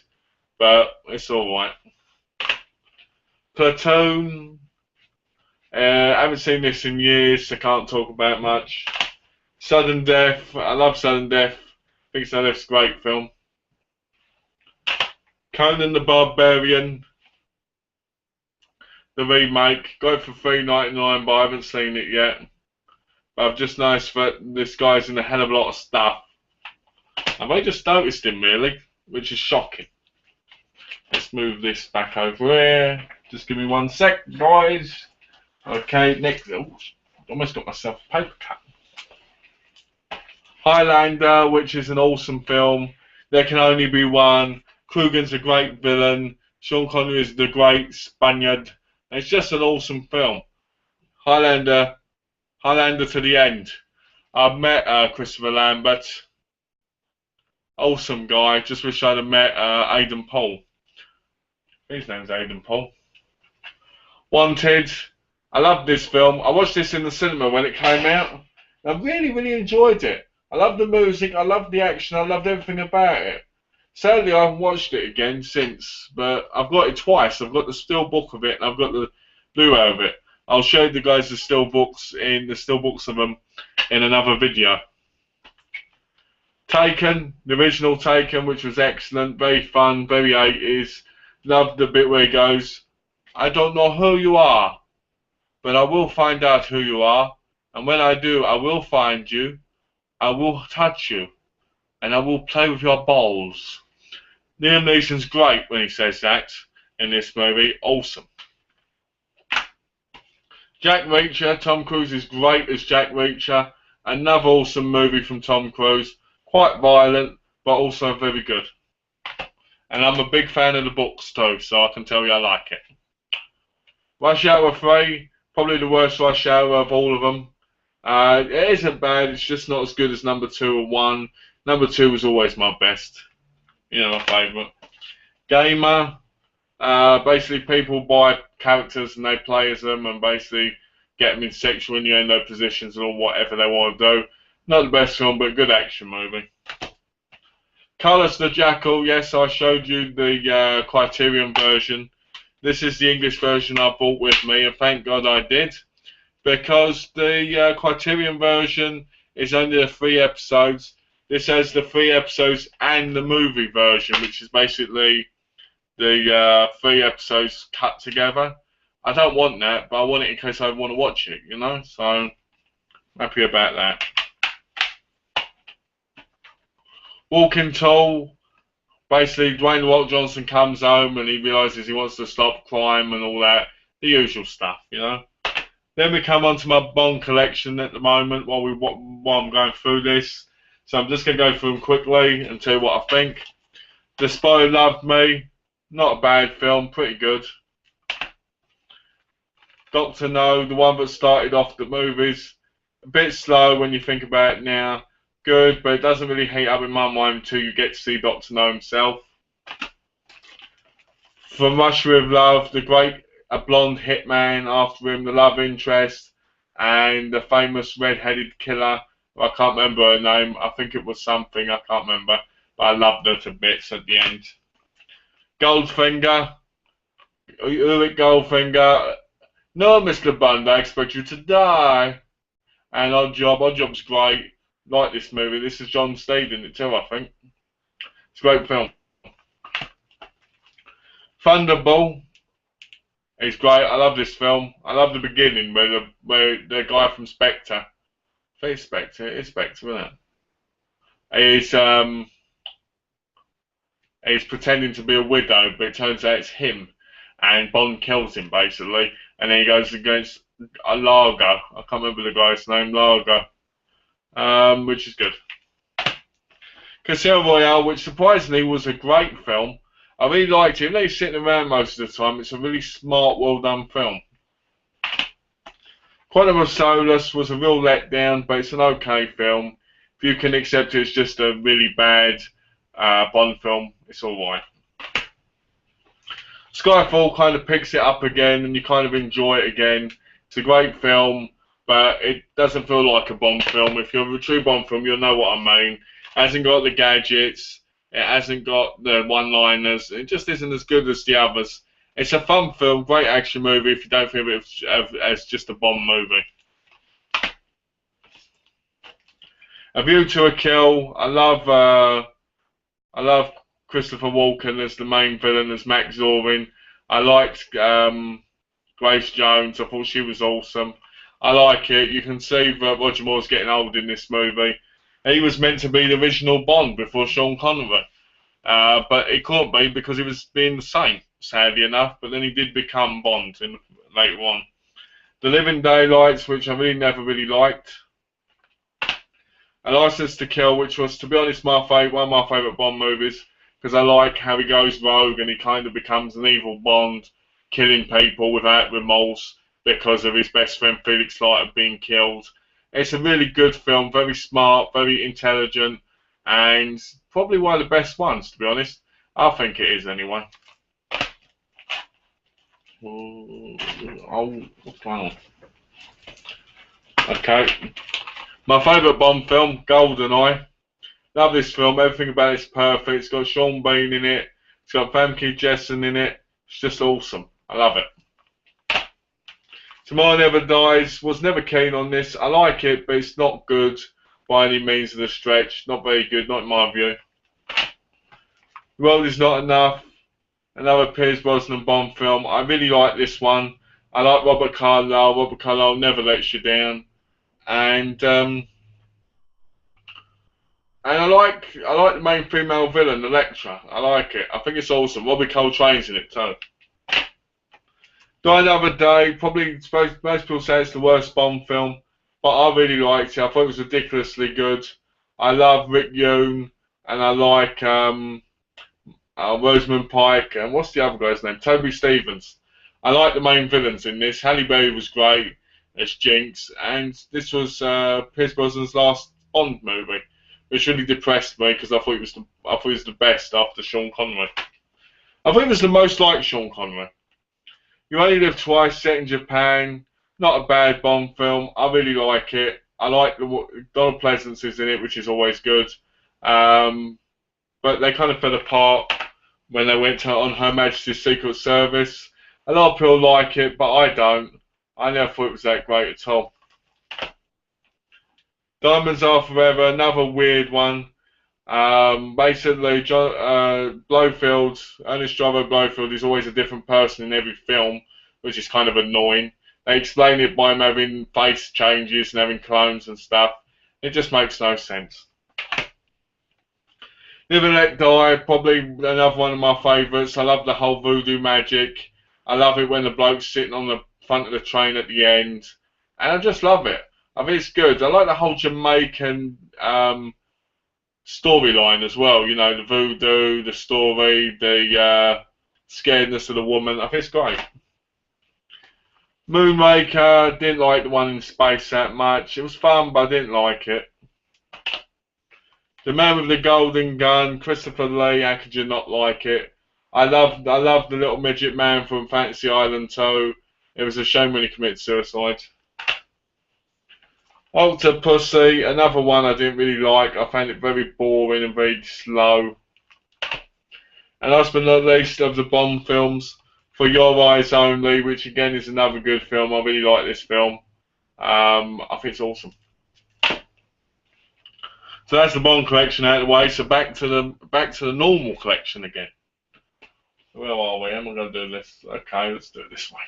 but it's alright. Platoon. I haven't seen this in years, so I can't talk about much. Sudden Death. I love Sudden Death. I think Sudden Death's a great film. Conan the Barbarian. The remake. Got it for $3.99, but I haven't seen it yet. I've just noticed that this guy's in a hell of a lot of stuff. I've only just noticed him, really, which is shocking. Let's move this back over here. Just give me 1 sec, guys. Okay, next. Oh, almost got myself a paper cut. Highlander, which is an awesome film. There Can Only Be One. Krugen's a great villain. Sean Connery is the great Spaniard. It's just an awesome film. Highlander to the end. I've met Christopher Lambert. Awesome guy. Just wish I'd have met Aidan Paul. His name's Aidan Paul. Wanted. I love this film. I watched this in the cinema when it came out. I really, really enjoyed it. I loved the music, I loved the action, I loved everything about it. Sadly, I haven't watched it again since, but I've got it twice. I've got the still book of it, and I've got the Blu-ray of it. I'll show the guys the still books of them in another video. Taken, the original Taken, which was excellent, very fun, very 80s. Loved the bit where he goes, "I don't know who you are, but I will find out who you are, and when I do, I will find you, I will touch you, and I will play with your balls." Liam Neeson's great when he says that in this movie. Awesome. Jack Reacher, Tom Cruise is great as Jack Reacher. Another awesome movie from Tom Cruise. Quite violent, but also very good. And I'm a big fan of the books too, so I can tell you I like it. Rush Hour 3, probably the worst Rush Hour of all of them. It isn't bad, it's just not as good as number 2 or 1. Number 2 was always my best. You know, my favourite. Gamer, basically people buy characters and they play as them and basically get them in sexual innuendo positions or whatever they want to do. Not the best film, but a good action movie. Carlos the Jackal, yes, I showed you the Criterion version. This is the English version I brought with me, and thank God I did, because the Criterion version is only the 3 episodes. This has the 3 episodes and the movie version, which is basically the 3 episodes cut together. I don't want that, but I want it in case I want to watch it, you know, so I'm happy about that. Walking Tall, basically Dwayne The Rock Johnson comes home and he realises he wants to stop crime and all that, the usual stuff, you know. Then we come on to my Bond collection at the moment while I'm going through this. So I'm just going to go through them quickly and tell you what I think. The Spy Who Loved Me, not a bad film, pretty good. Dr. No, the one that started off the movies, a bit slow when you think about it now. Good, but it doesn't really heat up in my mind until you get to see Dr. No himself. From Russia with Love, the great blonde hitman after him, the love interest, and the famous red-headed killer. I can't remember her name. I think it was something. I can't remember. But I loved her to bits at the end. Goldfinger. Ulrich Goldfinger. No, Mr. Bond, I expect you to die. And Odd Job. Odd Job's great. Like this movie. This is John Steed in it too, I think. It's a great film. Thunderball. It's great. I love this film. I love the beginning where the guy from Spectre. I think it's Spectre. It's Spectre, isn't it? He's pretending to be a widow, but it turns out it's him. And Bond kills him, basically. And then he goes against a Largo. I can't remember the guy's name. Largo. Which is good. Casino Royale, which surprisingly was a great film. I really liked it. Even though he's sitting around most of the time, it's a really smart, well-done film. Quantum of Solace was a real letdown, but it's an okay film. If you can accept it, it's just a really bad Bond film. It's alright. Skyfall kind of picks it up again, and you kind of enjoy it again. It's a great film, but it doesn't feel like a Bond film. If you're a true Bond film, you'll know what I mean. It hasn't got the gadgets. It hasn't got the one-liners. It just isn't as good as the others. It's a fun film, great action movie if you don't think of it as just a Bond movie. A View to a Kill. I love Christopher Walken as the main villain, as Max Zorin. I liked Grace Jones. I thought she was awesome. I like it. You can see that Roger Moore's getting old in this movie. He was meant to be the original Bond before Sean Connery. But it couldn't be because he was being the same, sadly enough. But then he did become Bond later on. The Living Daylights, which I never really liked. A License to Kill, which was, to be honest, one of my favourite Bond movies, because I like how he goes rogue and he kind of becomes an evil Bond, killing people without remorse because of his best friend Felix Leiter being killed. It's a really good film, very smart, very intelligent, and probably one of the best ones, to be honest. I think it is, anyway. Oh, what's going on? Okay. My favourite Bond film, GoldenEye. Love this film. Everything about it's perfect. It's got Sean Bean in it. It's got Famke Janssen in it. It's just awesome. I love it. Tomorrow Never Dies. Was never keen on this. I like it, but it's not good by any means of the stretch. Not very good, not in my view. The World Is Not Enough. Another Pierce Brosnan Bond film. I really like this one. I like Robert Carlyle. Robert Carlyle never lets you down. And I like the main female villain, Elektra. I like it. I think it's awesome. Robbie Coltrane's in it too. Die Another Day. Probably most people say it's the worst Bond film, but I really liked it. I thought it was ridiculously good. I love Rick Yoon, and I like Rosamund Pike, and what's the other guy's name? Toby Stephens. I like the main villains in this. Halle Berry was great as Jinx, and this was Pierce Brosnan's last Bond movie, which really depressed me because I thought he was the best after Sean Connery. I think it was the most like Sean Connery. You Only Live Twice, set in Japan. Not a bad Bond film. I really like it. I like Donald Pleasance is in it, which is always good. But they kind of fell apart when they went on Her Majesty's Secret Service. A lot of people like it, but I don't. I never thought it was that great at all. Diamonds Are Forever, another weird one. Basically, Blofeld, Ernest Driver Blofeld is always a different person in every film, which is kind of annoying. They explain it by him having face changes and having clones and stuff. It just makes no sense. Live and Let Die, probably another one of my favourites. I love the whole voodoo magic. I love it when the bloke's sitting on the front of the train at the end. And I just love it. I think it's good. I like the whole Jamaican storyline as well. You know, the voodoo, the story, the scaredness of the woman. I think it's great. Moonraker, didn't like the one in space that much. It was fun, but I didn't like it. The Man with the Golden Gun, Christopher Lee, how could you not like it? I loved the little midget man from Fantasy Island too. It was a shame when he committed suicide. Octopussy, another one I didn't really like. I found it very boring and very slow. And last but not least of the Bond films, For Your Eyes Only, which again is another good film. I really like this film. I think it's awesome. So that's the Bond collection out of the way. So back to the normal collection again. Where are we? How am I going to do this? Okay, let's do it this way.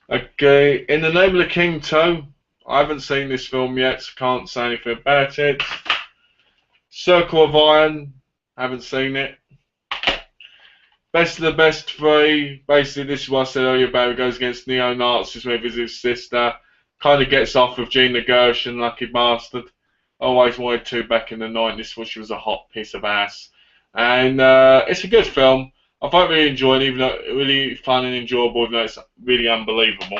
Okay, In the Name of the King 2. I haven't seen this film yet, so can't say anything about it. Circle of Iron. Haven't seen it. Best of the Best 3. Basically, this is what I said earlier about it goes against neo-Nazis when he visits his sister. Kind of gets off with Gina Gershon, lucky bastard. Always wanted to back in the 90s when she was a hot piece of ass. And it's a good film. I quite really enjoyed it, even though it's really fun and enjoyable, even though it's really unbelievable.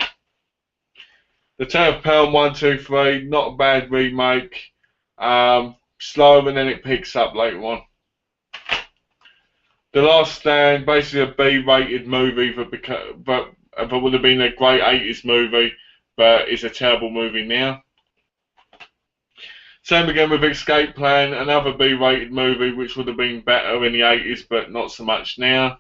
The Town of Pelham 1, 2, 3, not a bad remake. Slow, and then it picks up later on. The Last Stand, basically a B-rated movie but would have been a great 80s movie, but it's a terrible movie now. Same again with Escape Plan, another B-rated movie which would have been better in the 80s, but not so much now.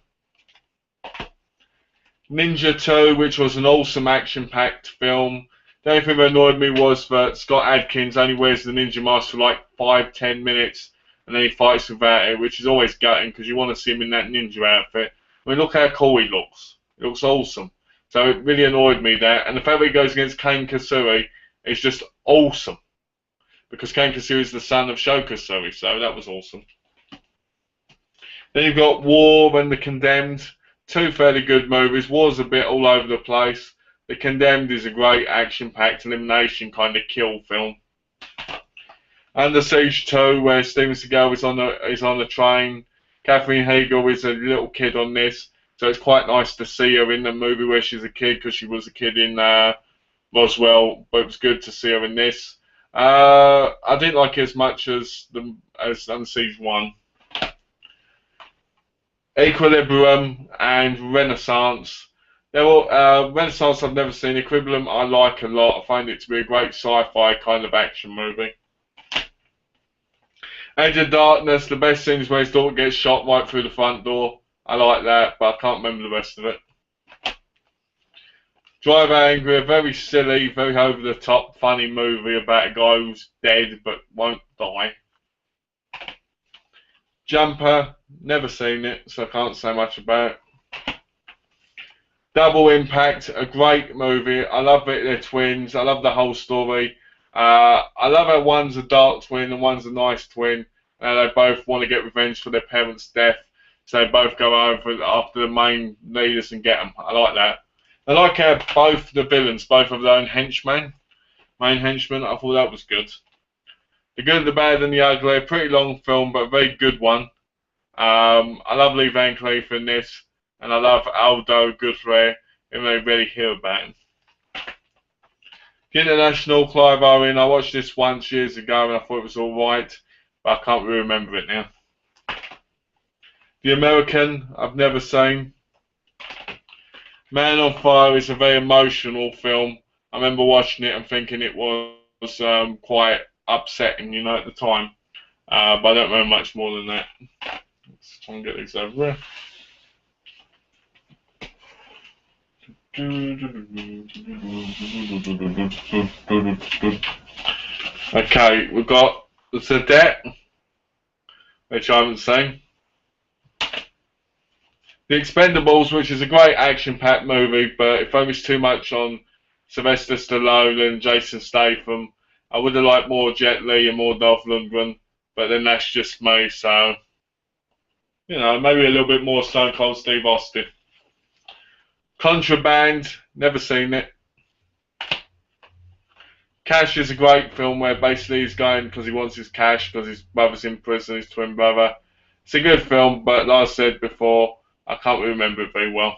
Ninja 2, which was an awesome action-packed film. The only thing that annoyed me was that Scott Adkins only wears the ninja mask for like 5-10 minutes, and then he fights without it, which is always gutting because you want to see him in that ninja outfit. I mean, look how cool he looks. It looks awesome. So it really annoyed me that. And the fact that he goes against Ken Kasuri is just awesome. Because Ken Kasuri is the son of Sho Kasuri, so that was awesome. Then you've got War and The Condemned. Two fairly good movies. War's a bit all over the place. The Condemned is a great action-packed elimination kind of kill film. Under Siege 2, where Steven Seagal is on the train. Catherine Hegel is a little kid on this, so it's quite nice to see her in the movie where she's a kid, because she was a kid in Roswell, but it was good to see her in this. I didn't like it as much as Under Siege 1. Equilibrium and Renaissance. They're all, Renaissance I've never seen. Equivalent I like a lot. I find it to be a great sci-fi kind of action movie. Edge of Darkness, the best scene is where his daughter gets shot right through the front door. I like that, but I can't remember the rest of it. Drive Angry, a very silly, very over-the-top, funny movie about a guy who's dead but won't die. Jumper, never seen it, so I can't say much about it. Double Impact, a great movie. I love it, they're twins. I love the whole story. I love how one's a dark twin and one's a nice twin. They both want to get revenge for their parents' death, so they both go over after the main leaders and get them. I like that. I like how both the villains, both have their own main henchmen. I thought that was good. The Good, the Bad, and the Ugly, a pretty long film, but a very good one. I love Lee Van Cleef in this, and I love Aldo Guthrie, even though I really hear about him. The International, Clive Owen, I watched this once years ago and I thought it was alright, but I can't really remember it now. The American, I've never seen. Man on Fire is a very emotional film. I remember watching it and thinking it was quite upsetting, you know, at the time. But I don't remember much more than that. Let's try and get these over here. Okay, we've got The Debt, which I haven't seen. The Expendables, which is a great action-packed movie, but it focused too much on Sylvester Stallone and Jason Statham. I would have liked more Jet Li and more Dolph Lundgren, but then that's just me, so, you know, maybe a little bit more Stone Cold Steve Austin. Contraband, never seen it. Cash is a great film where basically he's going because he wants his cash because his brother's in prison, his twin brother. It's a good film, but like I said before, I can't really remember it very well.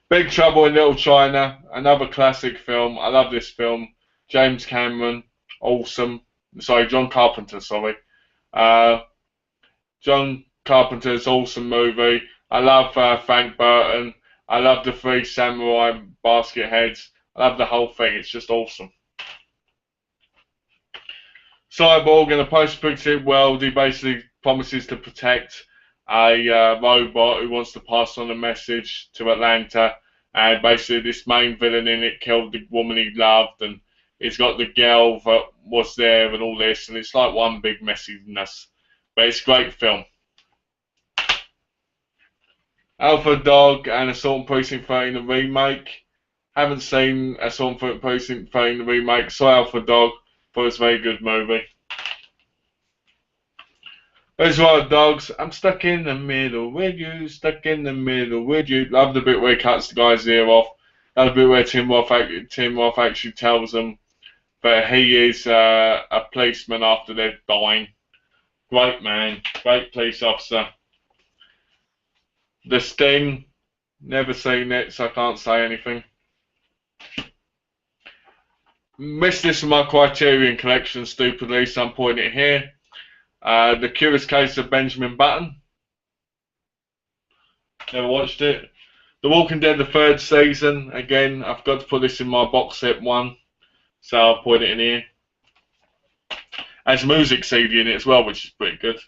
Big Trouble in Little China, another classic film. I love this film. James Cameron, awesome. Sorry, John Carpenter, sorry. John Carpenter's awesome movie. I love Frank Burton. I love the Three Samurai basket heads. I love the whole thing. It's just awesome. Cyborg, in a post-apocalyptic world, he basically promises to protect a robot who wants to pass on a message to Atlanta, and basically this main villain in it killed the woman he loved, and he's got the girl that was there and all this, and it's like one big messiness, but it's a great film. Alpha Dog and Assault on Precinct 13, the remake. Haven't seen Assault on Precinct 13, the remake. Saw Alpha Dog, thought it was a very good movie. Reservoir Dogs, I'm stuck in the middle with you, stuck in the middle with you. Love the bit where he cuts the guy's ear off. Love the bit where Tim Roth actually tells them that he is a policeman after they're dying. Great man, great police officer. The Sting, never seen it, so I can't say anything. Missed this from my Criterion collection, stupidly, so I'm pointing it here. The Curious Case of Benjamin Button. Never watched it. The Walking Dead, the third season. Again, I've got to put this in my box set one, so I'll put it in here. Has music CD in it as well, which is pretty good.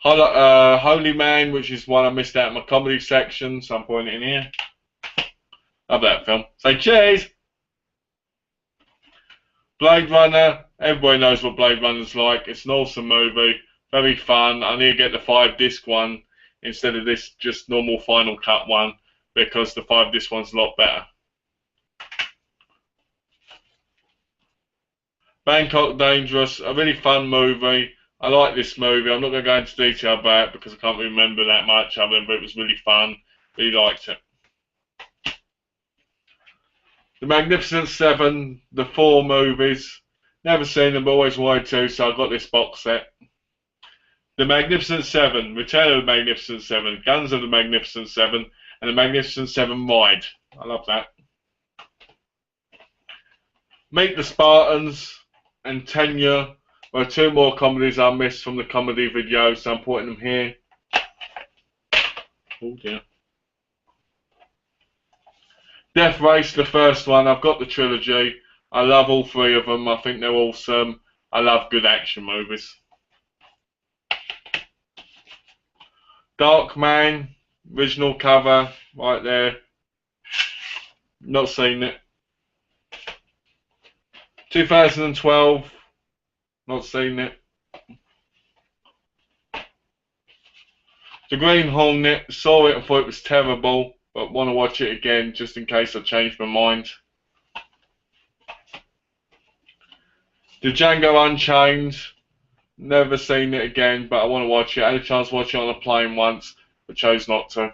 Holy Man, which is one I missed out in my comedy section, so I'm putting it in here. Love that film. Say cheers! Blade Runner, everybody knows what Blade Runner's like. It's an awesome movie, very fun. I need to get the 5-disc one instead of this just normal Final Cut one, because the 5-disc one's a lot better. Bangkok Dangerous, a really fun movie. I like this movie. I'm not going to go into detail about it because I can't remember that much. I remember it was really fun. Really liked it. The Magnificent Seven, the 4 movies. Never seen them, but always wanted to, so I got this box set. The Magnificent Seven, Return of the Magnificent Seven, Guns of the Magnificent Seven, and the Magnificent Seven Ride. I love that. Meet the Spartans and Tenure were 2 more comedies I missed from the comedy video, so I'm putting them here. Oh dear. Death Race, the first one. I've got the trilogy. I love all three of them. I think they're awesome. I love good action movies. Darkman, original cover, right there. Not seen it. 2012, not seen it. The Green Hornet, saw it and thought it was terrible, but want to watch it again just in case I change my mind. The Django Unchained, never seen it again, but I want to watch it. I had a chance to watch it on a plane once, but chose not to.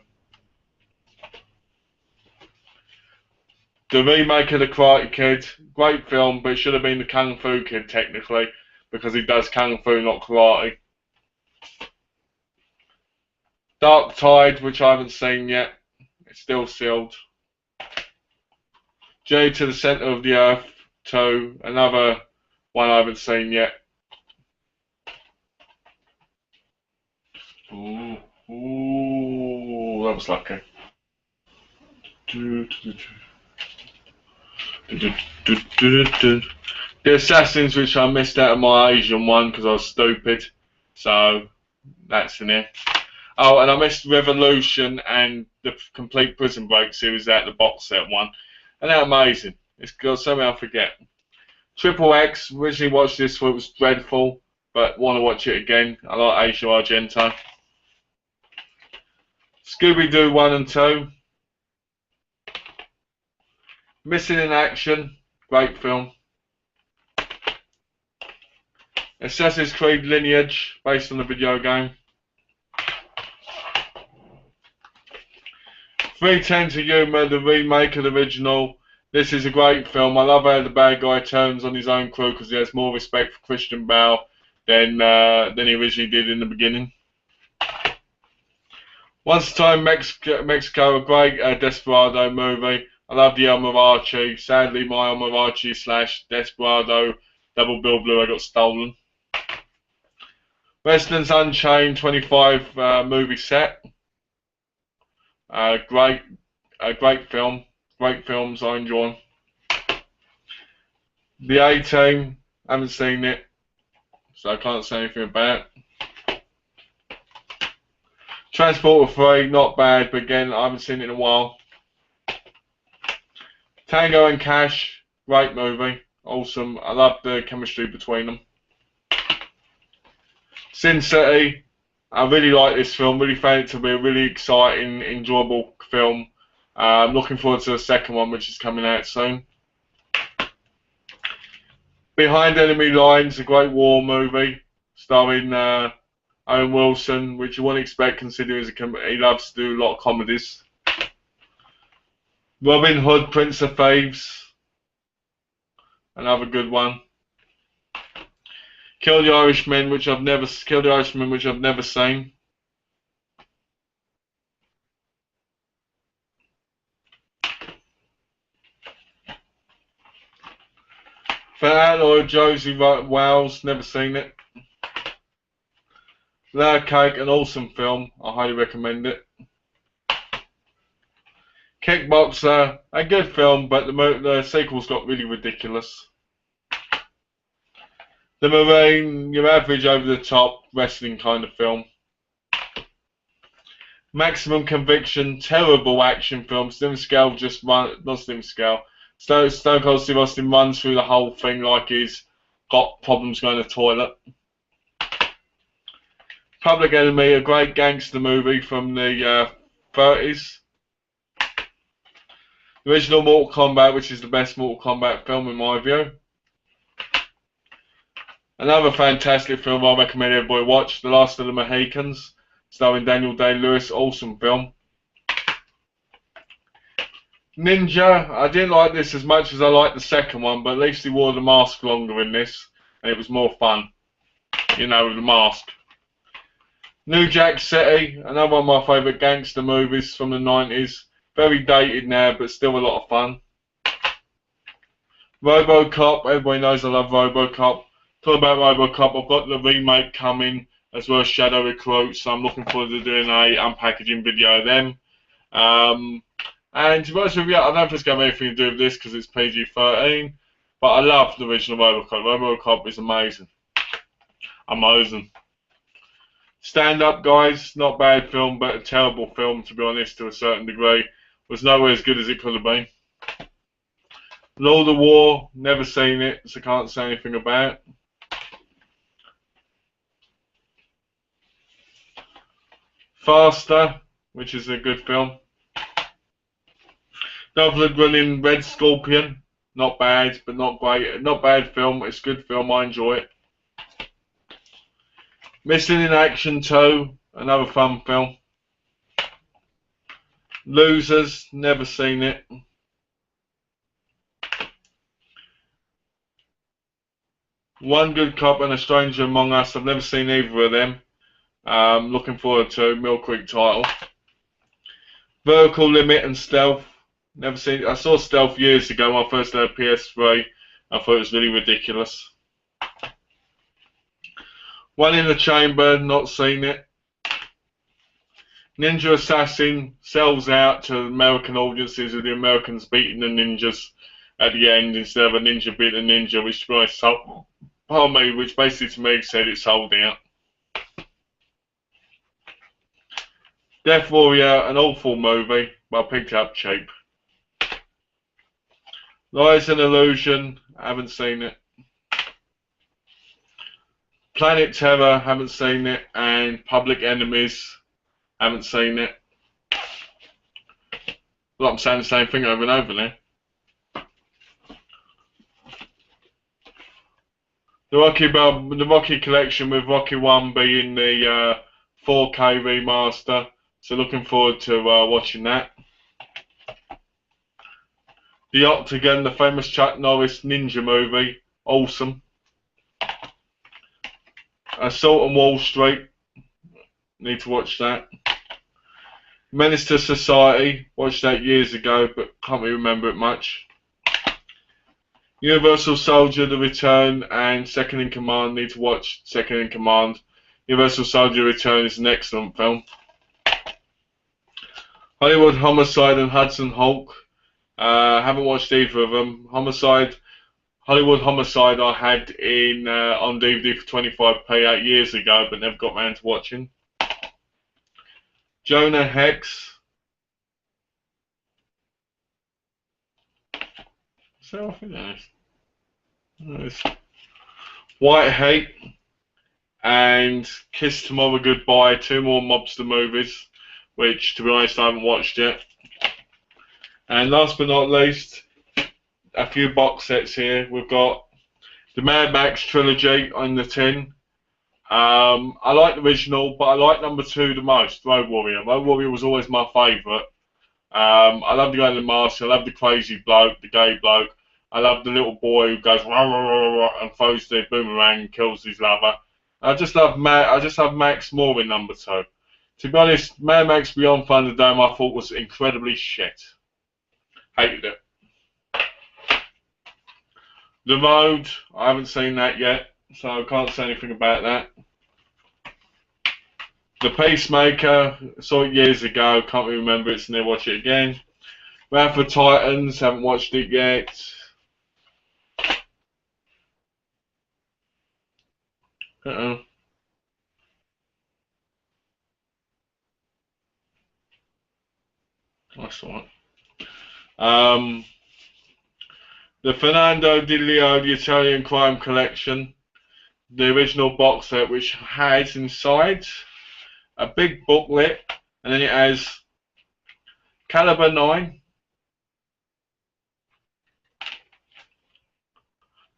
The remake of The Karate Kid, great film, but it should have been The Kung Fu Kid technically, because he does Kung Fu, not karate. Dark Tide, which I haven't seen yet, it's still sealed. Journey to the Center of the Earth 2, another one I haven't seen yet. Ooh, that was lucky. The Assassins, which I missed out of my Asian one because I was stupid, so that's in it. Oh, and I missed Revolution and the complete Prison Break series out, the box set one, and they're amazing. It's got something I forget. Triple X, originally watched this one, it was dreadful, but want to watch it again. I like Asia Argento. Scooby-Doo 1 and 2. Missing in Action, great film. Assassin's Creed Lineage, based on the video game. 3:10 to Yuma, the remake of the original. This is a great film. I love how the bad guy turns on his own crew because he has more respect for Christian Bale than he originally did in the beginning. Once Upon a Time Mexico, a great Desperado movie. I love the El Mariachi. Sadly, my El Mariachi / Desperado double bill Blu-ray got stolen. Westlands Unchained 25 movie set. Great film. Great films I enjoy. The A-Team, haven't seen it, so I can't say anything about it. Transporter 3, not bad, but again, I haven't seen it in a while. Tango and Cash, great movie, awesome. I love the chemistry between them. Sin City, I really like this film, really found it to be a really exciting, enjoyable film. I'm looking forward to the second one, which is coming out soon. Behind Enemy Lines, a great war movie, starring Owen Wilson, which you wouldn't expect considering he loves to do a lot of comedies. Robin Hood, Prince of Thieves, another good one. Kill the Irishman, which I've never seen. Fat Outlaw, Josie Wales, never seen it. Layer Cake, an awesome film, I highly recommend it. Kickboxer, a good film, but the sequels got really ridiculous. The Marine, your average over the top wrestling kind of film. Maximum Conviction, terrible action film. Stone Cold Steve Austin runs through the whole thing like he's got problems going to the toilet. Public Enemy, a great gangster movie from the 30s. The original Mortal Kombat, which is the best Mortal Kombat film in my view. Another fantastic film I recommend everybody watch, The Last of the Mohicans, starring Daniel Day-Lewis, awesome film. Ninja, I didn't like this as much as I liked the second one, but at least he wore the mask longer in this, and it was more fun, you know, with the mask. New Jack City, another one of my favourite gangster movies from the 90s. Very dated now, but still a lot of fun. RoboCop, everybody knows I love RoboCop. Talk about RoboCop, I've got the remake coming, as well as Shadow Recruit, so I'm looking forward to doing a unpackaging video of them. And to be honest with you, I don't know if it's going to have anything to do with this because it's PG-13, but I love the original RoboCop. RoboCop is amazing. Amazing. Stand Up, guys, not a bad film, but a terrible film, to be honest, to a certain degree. Was nowhere as good as it could have been. Lord of War, never seen it, so can't say anything about it. Faster, which is a good film. Double Running Red Scorpion, not bad, but not great. Not bad film, it's a good film, I enjoy it. Missing in Action 2, another fun film. Losers, never seen it. One Good Cop and A Stranger Among Us, I've never seen either of them. Looking forward to Mill Creek title. Vertical Limit and Stealth, never seen it. I saw Stealth years ago when I first had a PS3. I thought it was really ridiculous. One in the Chamber, not seen it. Ninja Assassin sells out to American audiences with the Americans beating the ninjas at the end instead of a ninja beating a ninja, which to be honest, pardon me, which basically to me said it sold out. Death Warrior, an awful movie, but I picked it up cheap. Lies and Illusion, haven't seen it. Planet Terror, haven't seen it. And Public Enemies, haven't seen it. Well, I'm saying the same thing over and over now. The Rocky collection with Rocky 1 being the 4K remaster. So looking forward to watching that. The Octagon, the famous Chuck Norris ninja movie. Awesome. Assault on Wall Street. Need to watch that. Menace to Society. Watched that years ago, but can't really remember it much. Universal Soldier, The Return, and Second in Command. Need to watch Second in Command. Universal Soldier Return is an excellent film. Hollywood Homicide and Hudson Hawk. Haven't watched either of them. Hollywood Homicide I had in on DVD for 25p 8 years ago, but never got round to watching. Jonah Hex. So I think that is. White Hate and Kiss Tomorrow Goodbye. 2 more mobster movies, which to be honest I haven't watched yet. And last but not least, a few box sets here. We've got the Mad Max trilogy on the tin. I like the original, but I like number 2 the most, Road Warrior. Road Warrior was always my favourite. I love the guy in the mask. I love the crazy bloke, the gay bloke. I love the little boy who goes rah, rah, rah, rah, and throws the boomerang and kills his lover. I just love Max more in number 2. To be honest, Mad Max Beyond Thunderdome I thought was incredibly shit. Hated it. The Road, I haven't seen that yet, so I can't say anything about that. The Peacemaker, saw it years ago, can't really remember it, so never watch it again. Wrath of Titans, haven't watched it yet. That's all right. The Fernando Di Leo, the Italian Crime Collection, the original box set, which has inside a big booklet, and then it has Caliber 9,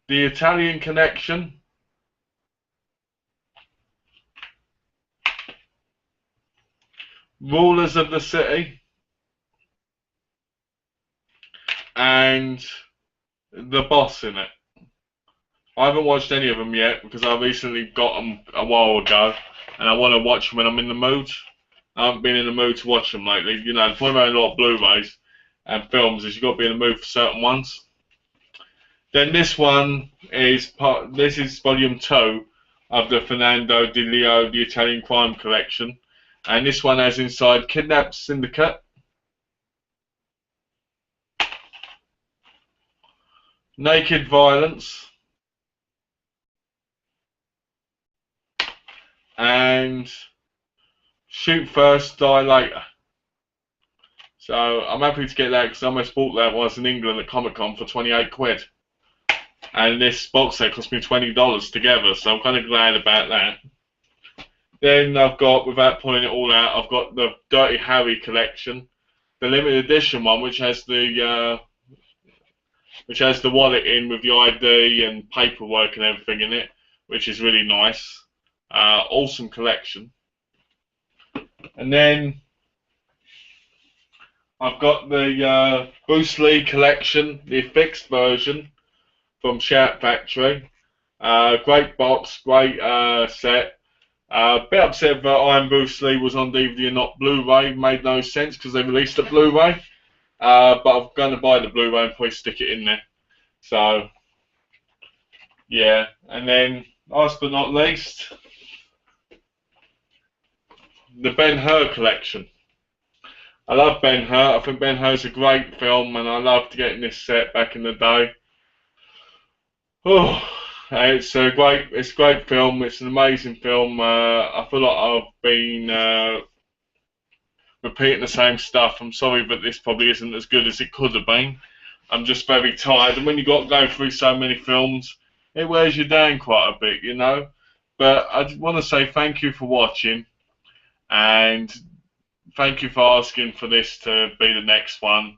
the Italian Connection, Rulers of the City, and The Boss in it. I haven't watched any of them yet because I recently got them a while ago and I want to watch them when I'm in the mood. I haven't been in the mood to watch them lately. You know, the point about a lot of Blu-rays and films is you've got to be in the mood for certain ones. Then this one is this is volume 2 of the Fernando Di Leo, the Italian Crime Collection. And this one has inside Kidnap Syndicate, Naked Violence, and Shoot First, Die Later. So I'm happy to get that because I almost bought that when I was in England at Comic Con for 28 quid. And this box set cost me $20 together, so I'm kind of glad about that. Then I've got, without pulling it all out, I've got the Dirty Harry collection, the limited edition one, which has the wallet in with the ID and paperwork and everything in it, which is really nice. Awesome collection. And then I've got the Bruce Lee collection, the fixed version from Shout Factory. Great box, great set. A bit upset that Iron Bruce Lee was on DVD and not Blu-ray. Made no sense because they released a Blu-ray. But I'm going to buy the Blu-ray and probably stick it in there. So, yeah. And then, last but not least, the Ben-Hur collection. I love Ben-Hur. I think Ben-Hur's a great film, and I loved getting this set back in the day. Oh, it's a great film. It's an amazing film. I feel like I've been repeating the same stuff. I'm sorry, but this probably isn't as good as it could have been. I'm just very tired, and when you got to go through so many films, it wears you down quite a bit, you know. But I want to say thank you for watching, and thank you for asking for this to be the next one.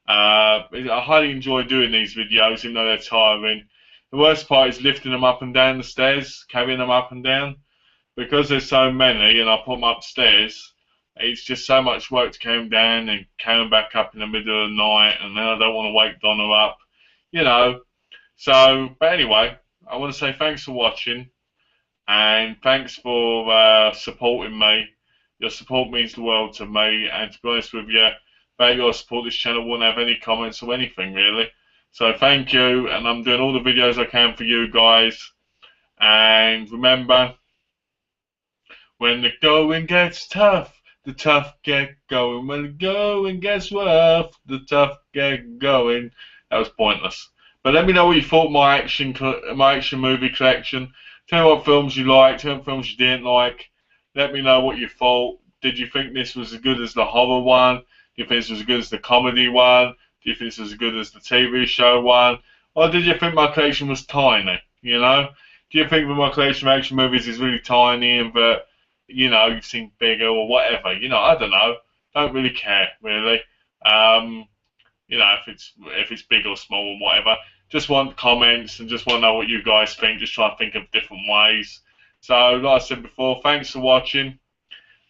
I highly enjoy doing these videos, even though they're tiring. The worst part is lifting them up and down the stairs, carrying them up and down. Because there's so many and I put them upstairs, it's just so much work to carry them down and carry them back up in the middle of the night, and then I don't want to wake Donna up, you know. So, but anyway, I want to say thanks for watching, and thanks for supporting me. Your support means the world to me, and to be honest with you, without your support, this channel wouldn't have any comments or anything, really. So thank you, and I'm doing all the videos I can for you guys. And remember, when the going gets tough, the tough get going. When the going gets rough, the tough get going. That was pointless. But let me know what you thought of my action movie collection. Tell me what films you liked, tell me what films you didn't like. Let me know what you thought. Did you think this was as good as the horror one? Do you think this was as good as the comedy one? Do you think this was as good as the TV show one? Or did you think my collection was tiny, you know? Do you think that my collection of action movies is really tiny and that, you know, you've seen bigger or whatever? You know, I don't know. Don't really care, really. You know, if it's big or small or whatever. Just want comments and just want to know what you guys think. Just try to think of different ways. So, like I said before, thanks for watching.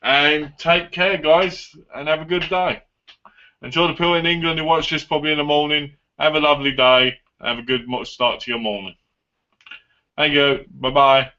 And take care, guys, and have a good day. Enjoy the people in England who watch this probably in the morning. Have a lovely day. Have a good start to your morning. Thank you. Bye-bye.